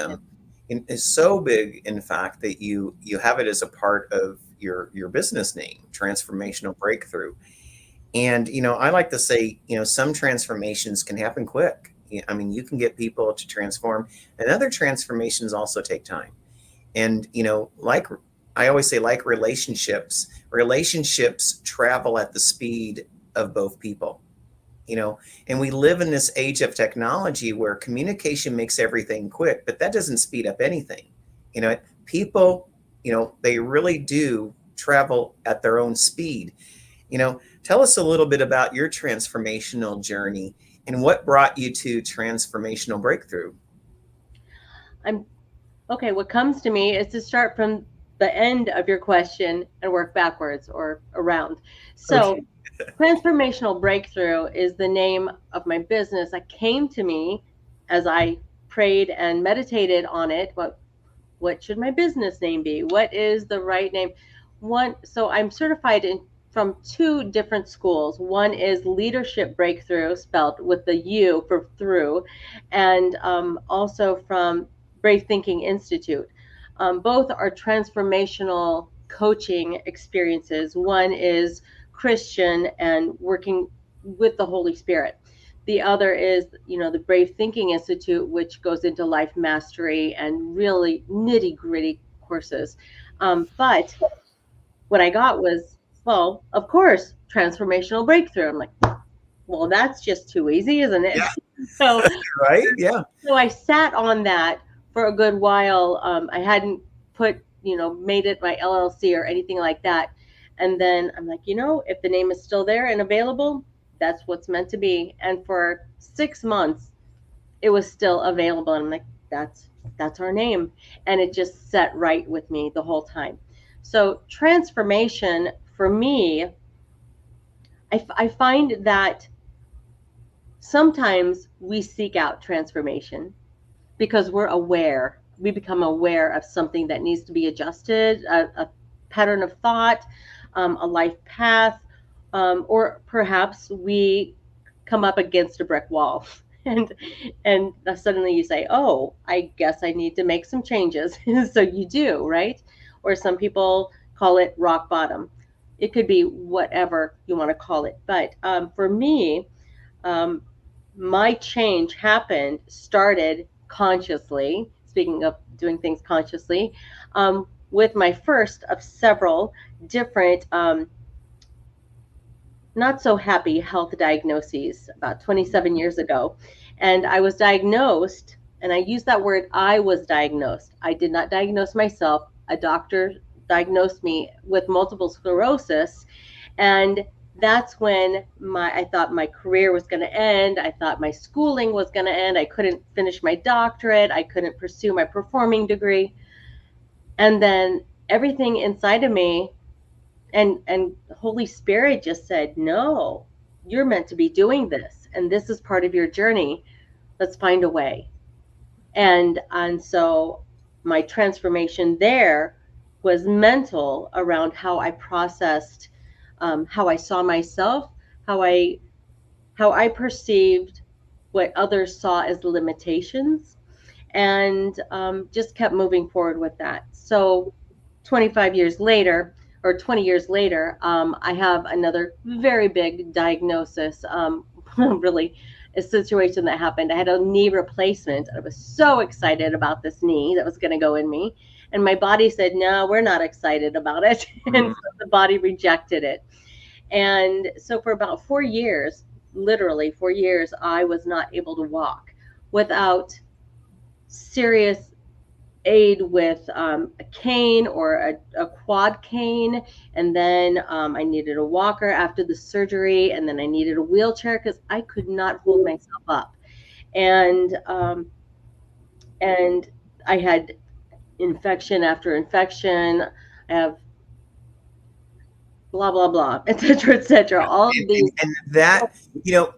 it's so big, in fact, that you have it as a part of your business name, Transformational Breakthrough. And you know, I like to say, you know, some transformations can happen quick. I mean, you can get people to transform, and other transformations also take time. And you know, like I always say, like relationships travel at the speed of both people, you know. And we live in this age of technology where communication makes everything quick, but that doesn't speed up anything. You know, people, you know, they really do travel at their own speed. You know, tell us a little bit about your transformational journey and what brought you to Transformational Breakthrough. Okay, what comes to me is to start from the end of your question and work backwards or around. So okay. Transformational Breakthrough is the name of my business that came to me as I prayed and meditated on it. What should my business name be? What is the right name? So I'm certified from two different schools. One is Leadership Breakthrough, spelled with the U for through, and also from Brave Thinking Institute. Both are transformational coaching experiences. One is Christian and working with the Holy Spirit. The other is, you know, the Brave Thinking Institute, which goes into life mastery and really nitty-gritty courses. But what I got was, well, of course, Transformational Breakthrough. I'm like, well, that's just too easy, isn't it? Yeah. So right? Yeah. So I sat on that for a good while. I hadn't made it my LLC or anything like that. And then I'm like, you know, if the name is still there and available, that's what's meant to be. And for 6 months, it was still available. And I'm like, that's our name. And it just set right with me the whole time. So transformation for me, I find that sometimes we seek out transformation because we're aware. We become aware of something that needs to be adjusted, a pattern of thought, a life path, or perhaps we come up against a brick wall and suddenly you say, oh, I guess I need to make some changes. So you do, right? Or some people call it rock bottom. It could be whatever you want to call it. But for me, my change started consciously, speaking of doing things consciously, with my first of several different not so happy health diagnoses about 27 years ago. And I was diagnosed, and I use that word, I was diagnosed. I did not diagnose myself. A doctor diagnosed me with multiple sclerosis. And that's when I thought my career was going to end. I thought my schooling was going to end. I couldn't finish my doctorate. I couldn't pursue my performing degree. And then everything inside of me and the Holy Spirit just said, no, you're meant to be doing this. And this is part of your journey. Let's find a way. And so my transformation there was mental, around how I processed, how I saw myself, how I perceived what others saw as limitations, and just kept moving forward with that. So 20 years later, I have another very big diagnosis, really a situation that happened. I had a knee replacement. I was so excited about this knee that was going to go in me. And my body said, no, we're not excited about it. And so the body rejected it. And so for about 4 years, literally 4 years, I was not able to walk without serious aid with a cane or a quad cane, and then I needed a walker after the surgery, and then I needed a wheelchair because I could not hold myself up, and I had infection after infection. I have blah blah blah, etc., etc. All of these, and that, you know,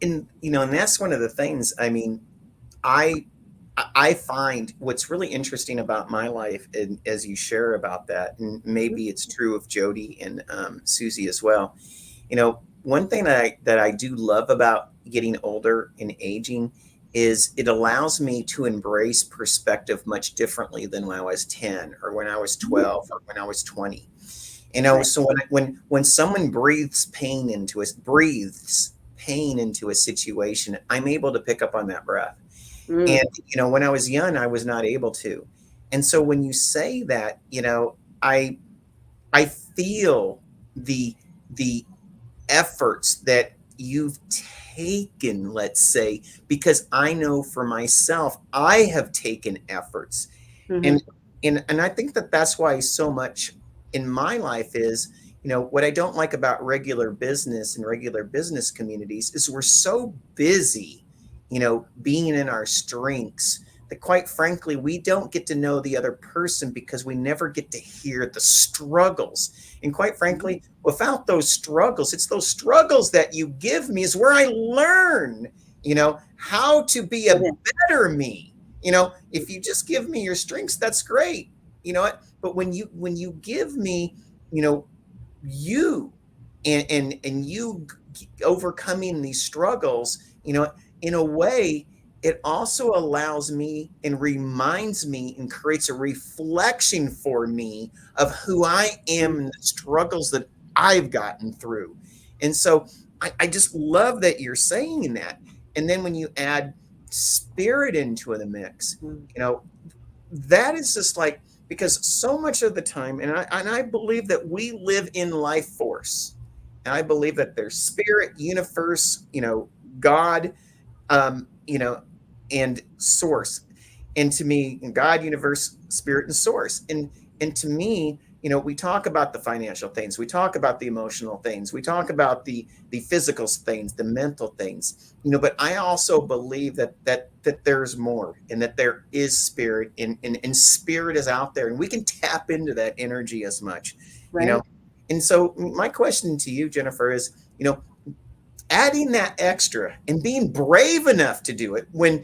and you know, and that's one of the things. I mean, I find what's really interesting about my life, and as you share about that, and maybe it's true of Jodie and SueZee as well. You know, one thing that I do love about getting older and aging is it allows me to embrace perspective much differently than when I was 10 or when I was 12 or when I was 20. You know, right. So when someone breathes pain into a situation, I'm able to pick up on that breath. And, you know, when I was young, I was not able to. And so when you say that, you know, I feel the efforts that you've taken, let's say, because I know for myself, I have taken efforts. And I think that that's why so much in my life is, you know, what I don't like about regular business and regular business communities is we're so busy, you know, being in our strengths that quite frankly, we don't get to know the other person because we never get to hear the struggles. And quite frankly, without those struggles, it's those struggles that you give me is where I learn, you know, how to be a better me. You know, if you just give me your strengths, that's great. You know what? But when you give me, you know, you and you overcoming these struggles, you know, in a way, it also allows me and reminds me and creates a reflection for me of who I am and the struggles that I've gotten through. And so I just love that you're saying that. And then when you add spirit into the mix, you know, that is just like, because so much of the time, and I believe that we live in life force. And I believe that there's spirit, universe, you know, God, you know, and source. And to me, God, universe, spirit, and source. And to me, you know, we talk about the financial things, we talk about the emotional things, we talk about the physical things, the mental things, you know, but I also believe that there's more, and that there is spirit, and spirit is out there, and we can tap into that energy as much, right. You know. And so my question to you, Jennifer, is, you know, adding that extra and being brave enough to do it when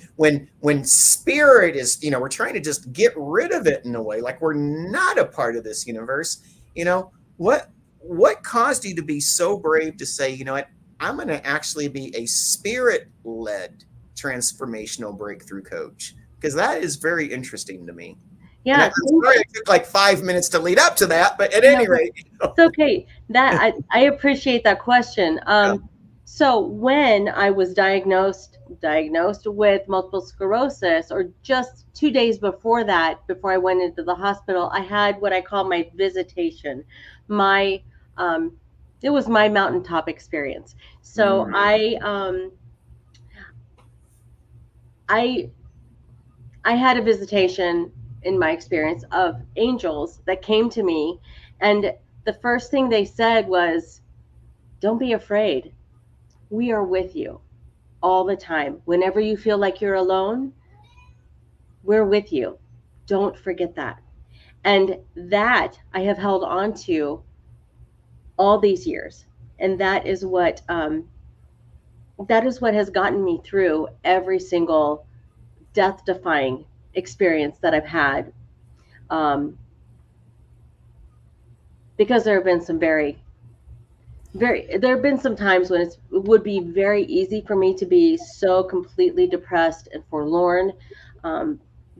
spirit is, you know, we're trying to just get rid of it in a way, like we're not a part of this universe. You know, what caused you to be so brave to say, you know what, I'm going to actually be a spirit-led transformational breakthrough coach? Because that is very interesting to me. Yeah, I'm sorry it took like 5 minutes to lead up to that, but at any rate, you know. It's okay. That I appreciate that question. So when I was diagnosed with multiple sclerosis, or just 2 days before that, before I went into the hospital, I had what I call my visitation. It was my mountaintop experience. So I had a visitation in my experience of angels that came to me, and the first thing they said was, "Don't be afraid. We are with you all the time. Whenever you feel like you're alone, we're with you. Don't forget that." And that I have held on to all these years. And that is what has gotten me through every single death-defying experience that I've had. Because there have been some there have been some times when it would be very easy for me to be so completely depressed and forlorn,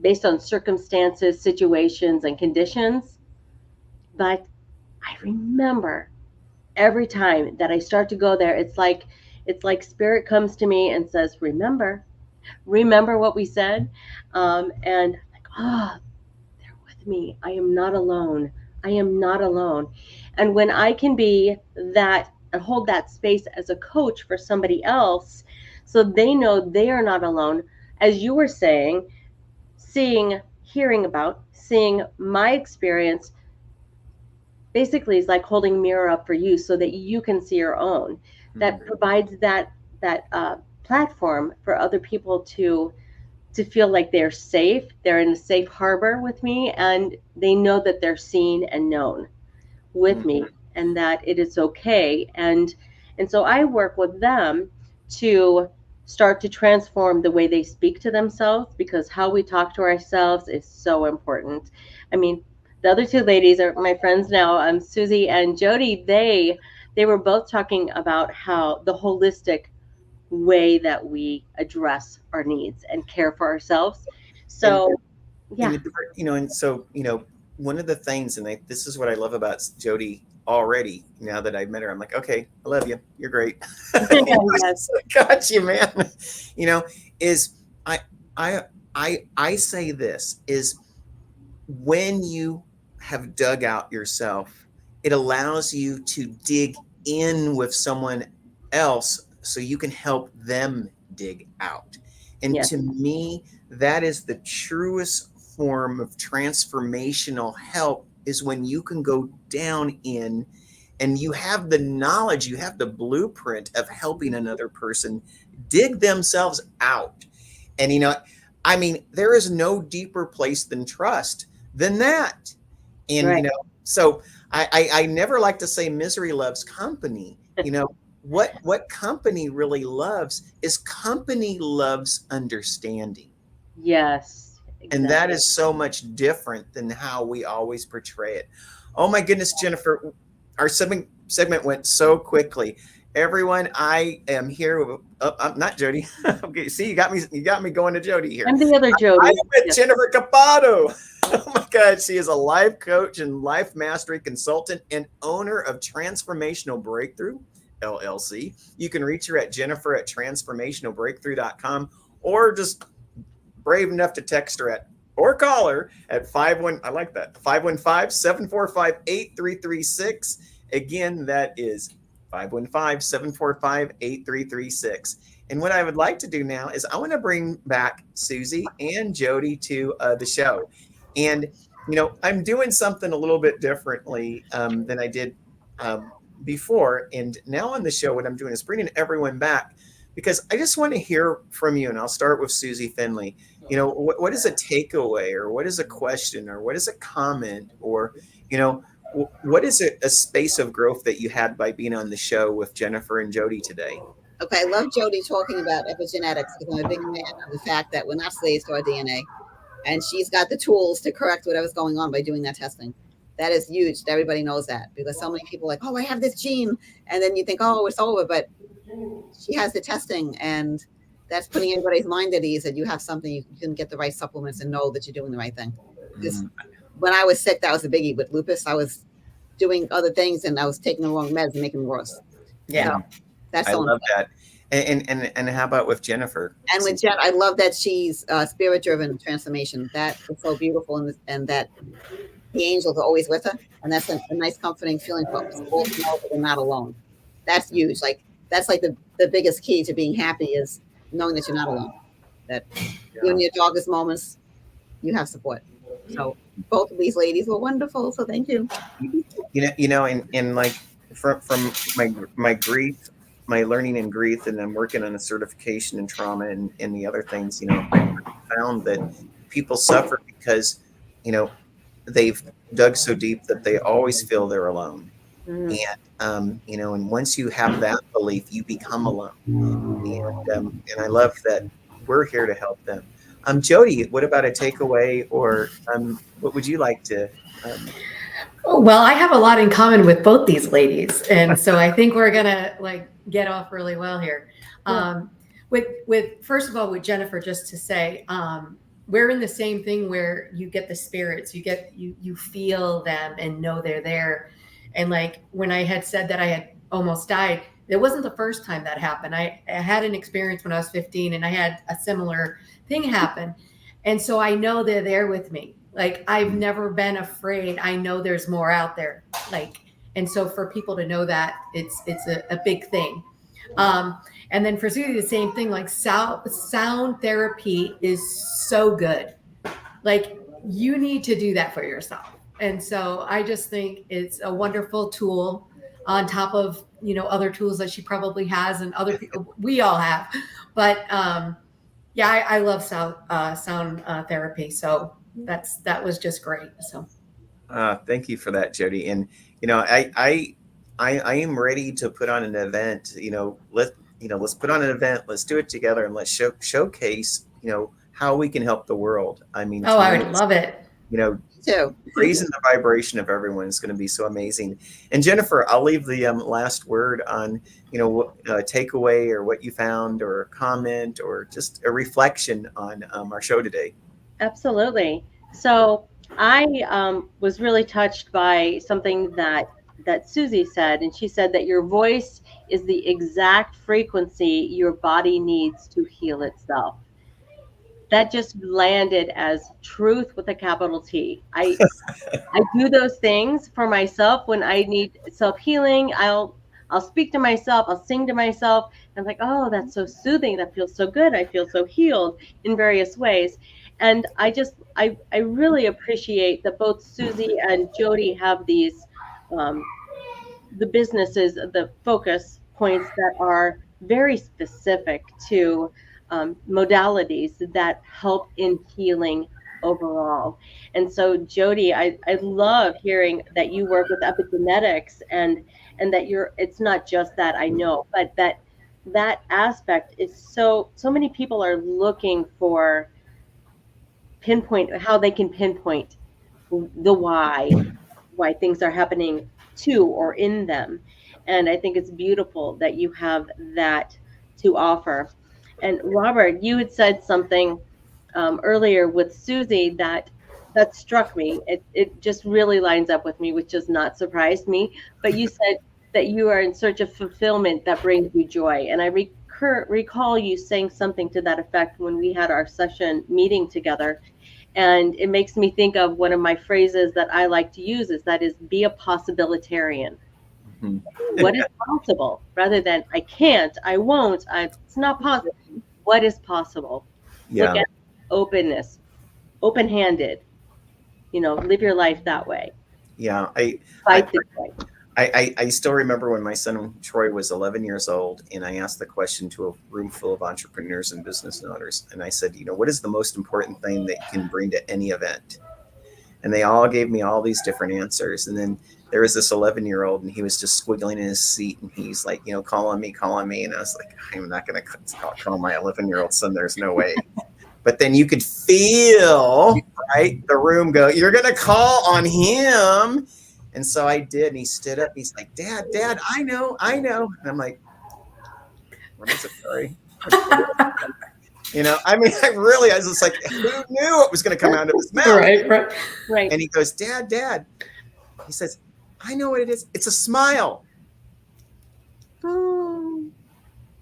based on circumstances, situations, and conditions. But I remember every time that I start to go there, it's like spirit comes to me and says, remember what we said. And like, they're with me. I am not alone. I am not alone. And when I can be that and hold that space as a coach for somebody else, so they know they are not alone, as you were saying, seeing hearing about, seeing my experience, basically is like holding a mirror up for you so that you can see your own. That provides that platform for other people to feel like they're safe, they're in a safe harbor with me, and they know that they're seen and known with me, and that it is okay. And so I work with them to start to transform the way they speak to themselves, because how we talk to ourselves is so important. I mean, the other two ladies are my friends now, SueZee and Jodie. They were both talking about how the holistic way that we address our needs and care for ourselves. So, and so, one of the things, and this is what I love about Jodie already, now that I've met her, I'm like, okay, I love you. You're great. Yes. Got you, man. Is I say this is, when you have dug out yourself, it allows you to dig in with someone else so you can help them dig out. And Yes. To me, that is the truest form of transformational help, is when you can go down in and you have the knowledge, you have the blueprint of helping another person dig themselves out. And, there is no deeper place than trust than that. And, Right. So I never like to say misery loves company. What company really loves is company loves understanding. Yes. Exactly. And that is so much different than how we always portray it. Oh my goodness, Jennifer, our segment went so quickly. Everyone, I am here with, I'm not Jodie. Okay, see, you got me going to Jodie here. I'm the other Jodie. I'm with Jennifer Capaldo. Oh my God, she is a life coach and life mastery consultant and owner of Transformational Breakthrough, LLC. You can reach her at Jennifer@transformationalbreakthrough.com, or just brave enough to text her or call her at 515-745-8336. Again, that is 515-745-8336. And what I would like to do now is I want to bring back SueZee and Jodie to the show. And, I'm doing something a little bit differently than I did before. And now on the show, what I'm doing is bringing everyone back, because I just want to hear from you. And I'll start with SueZee Finley. What is a takeaway, or what is a question, or what is a comment, or, what is a space of growth that you had by being on the show with Jennifer and Jodie today? Okay, I love Jodie talking about epigenetics, because I'm a big fan of the fact that we're not slaves to our DNA. And she's got the tools to correct whatever's going on by doing that testing. That is huge. Everybody knows that, because so many people are like, oh, I have this gene. And then you think, oh, it's over. But she has the testing, and that's putting everybody's mind at ease that you have something, you can get the right supplements and know that you're doing the right thing. Because when I was sick, that was a biggie with lupus. I was doing other things, and I was taking the wrong meds and making it worse. Yeah. So that's I so love that. And how about with Jennifer? And with Jen, I love that she's spirit-driven transformation. That is so beautiful, and that the angels are always with her, and that's a nice, comforting feeling for us all to know that we're not alone. That's huge. Like, that's like the biggest key to being happy, is knowing that you're not alone. That even in your darkest moments, you have support. So both of these ladies were wonderful. So thank you. And like from my grief, my learning in grief, and I'm working on a certification in trauma and the other things, I found that people suffer because, they've dug so deep that they always feel they're alone. And, and once you have that belief, you become alone. And I love that we're here to help them. Jodie, what about a takeaway, or what would you like to? Well, I have a lot in common with both these ladies, and so I think we're gonna get off really well here. With first of all, with Jennifer, just to say, we're in the same thing where you get the spirits, you feel them and know they're there. And like when I had said that I had almost died, it wasn't the first time that happened. I had an experience when I was 15, and I had a similar thing happen, and so I know they're there with me. Like, I've never been afraid. I know there's more out there. And so for people to know that, it's a big thing. And then for SueZee, the same thing. Like, sound therapy is so good. Like, you need to do that for yourself. And so I just think it's a wonderful tool on top of, other tools that she probably has and other people, we all have. But yeah, I love sound therapy. So that was just great. So thank you for that, Jodie. And I am ready to put on an event. Let's put on an event. Let's do it together, and let's showcase how we can help the world. I mean, I would love it. So raising the vibration of everyone is going to be so amazing. And Jennifer, I'll leave the last word on, takeaway or what you found or a comment or just a reflection on our show today. Absolutely. So I was really touched by something that SueZee said, and she said that your voice is the exact frequency your body needs to heal itself. That just landed as truth with a capital T. I do those things for myself when I need self-healing. I'll speak to myself. I'll sing to myself. I'm like, oh, that's so soothing. That feels so good. I feel so healed in various ways. And I really appreciate that both SueZee and Jodie have these, the businesses, the focus points that are very specific to modalities that help in healing overall. And so Jodie, I love hearing that you work with epigenetics and that it's not just that, I know, but that aspect is so many people are looking for how they can pinpoint the why things are happening to or in them. And I think it's beautiful that you have that to offer. And Robert, you had said something earlier with SueZee that struck me. It just really lines up with me, which does not surprise me. But you said that you are in search of fulfillment that brings you joy. And I recall you saying something to that effect when we had our session meeting together. And it makes me think of one of my phrases that I like to use is be a possibilitarian. Mm-hmm. What is possible rather than I can't, I won't, it's not possible. What is possible? Yeah. Look at openness, open-handed, live your life that way. Yeah. I still remember when my son Troy was 11 years old, and I asked the question to a room full of entrepreneurs and business owners. And I said, what is the most important thing that you can bring to any event? And they all gave me all these different answers. And then there was this 11-year-old, and he was just squiggling in his seat, and he's like, call on me. And I was like, I'm not going to call my 11-year-old son. There's no way. But then you could feel, right, the room go, you're going to call on him. And so I did. And he stood up. He's like, Dad, I know. And I'm like, what is it? Sorry. I was just like, who knew what was going to come out of his mouth? Right. And he goes, Dad. He says, I know what it is. It's a smile. Oh.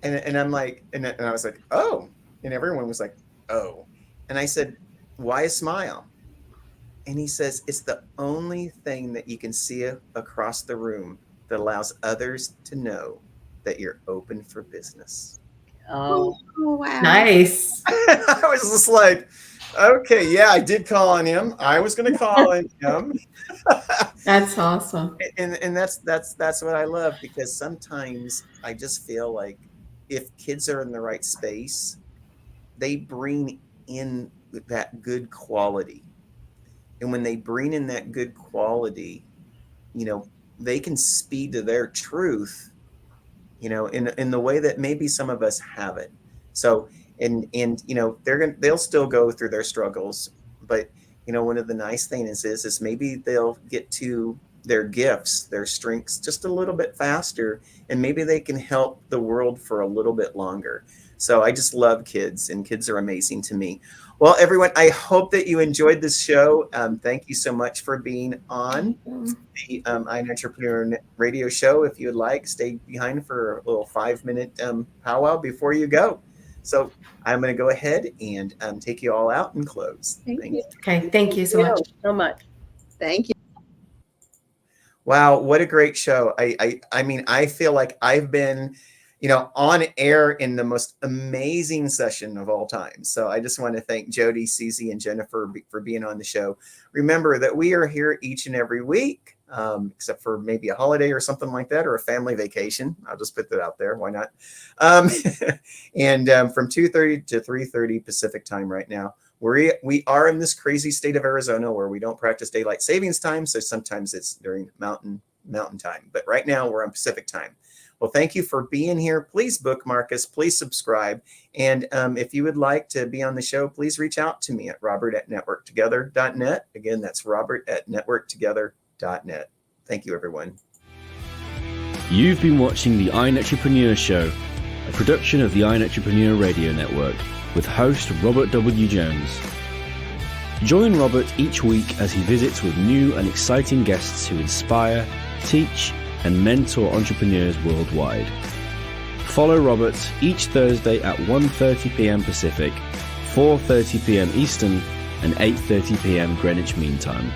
And I'm like, and I was like, oh. And everyone was like, oh. And I said, why a smile? And he says, it's the only thing that you can see across the room that allows others to know that you're open for business. Oh, wow. Nice. I was just like, okay, yeah, I did call on him. I was going to call on him. That's awesome. And that's what I love, because sometimes I just feel like if kids are in the right space, they bring in that good quality. And when they bring in that good quality, they can speak to their truth, in the way that maybe some of us haven't. So, and they'll still go through their struggles, but one of the nice things is maybe they'll get to their gifts, their strengths just a little bit faster, and maybe they can help the world for a little bit longer. So I just love kids, and kids are amazing to me. Well, everyone, I hope that you enjoyed this show. Thank you so much for being on the I'm Entrepreneur radio show. If you would like, stay behind for a little 5-minute powwow before you go. So I'm going to go ahead and take you all out and close. Thank you. Okay, thank you so much. Thank you. Wow, what a great show. I mean, I feel like I've been on air in the most amazing session of all time. So I just want to thank Jodie, SueZee, and Jennifer for being on the show. Remember that we are here each and every week, except for maybe a holiday or something like that, or a family vacation. I'll just put that out there. Why not? And from 2:30 to 3:30 Pacific time right now. We are in this crazy state of Arizona where we don't practice daylight savings time. So sometimes it's during mountain time. But right now we're on Pacific time. Well, thank you for being here. Please bookmark us. Please subscribe. And if you would like to be on the show, please reach out to me at robert@networktogether.net. Again, that's robert@networktogether.net. Thank you, everyone. You've been watching The iNetrepreneur Show, a production of the iNetrepreneur Radio Network with host Robert W. Jones. Join Robert each week as he visits with new and exciting guests who inspire, teach, and mentor entrepreneurs worldwide. Follow Robert each Thursday at 1:30 p.m. Pacific, 4:30 p.m. Eastern, and 8:30 p.m. Greenwich Mean Time.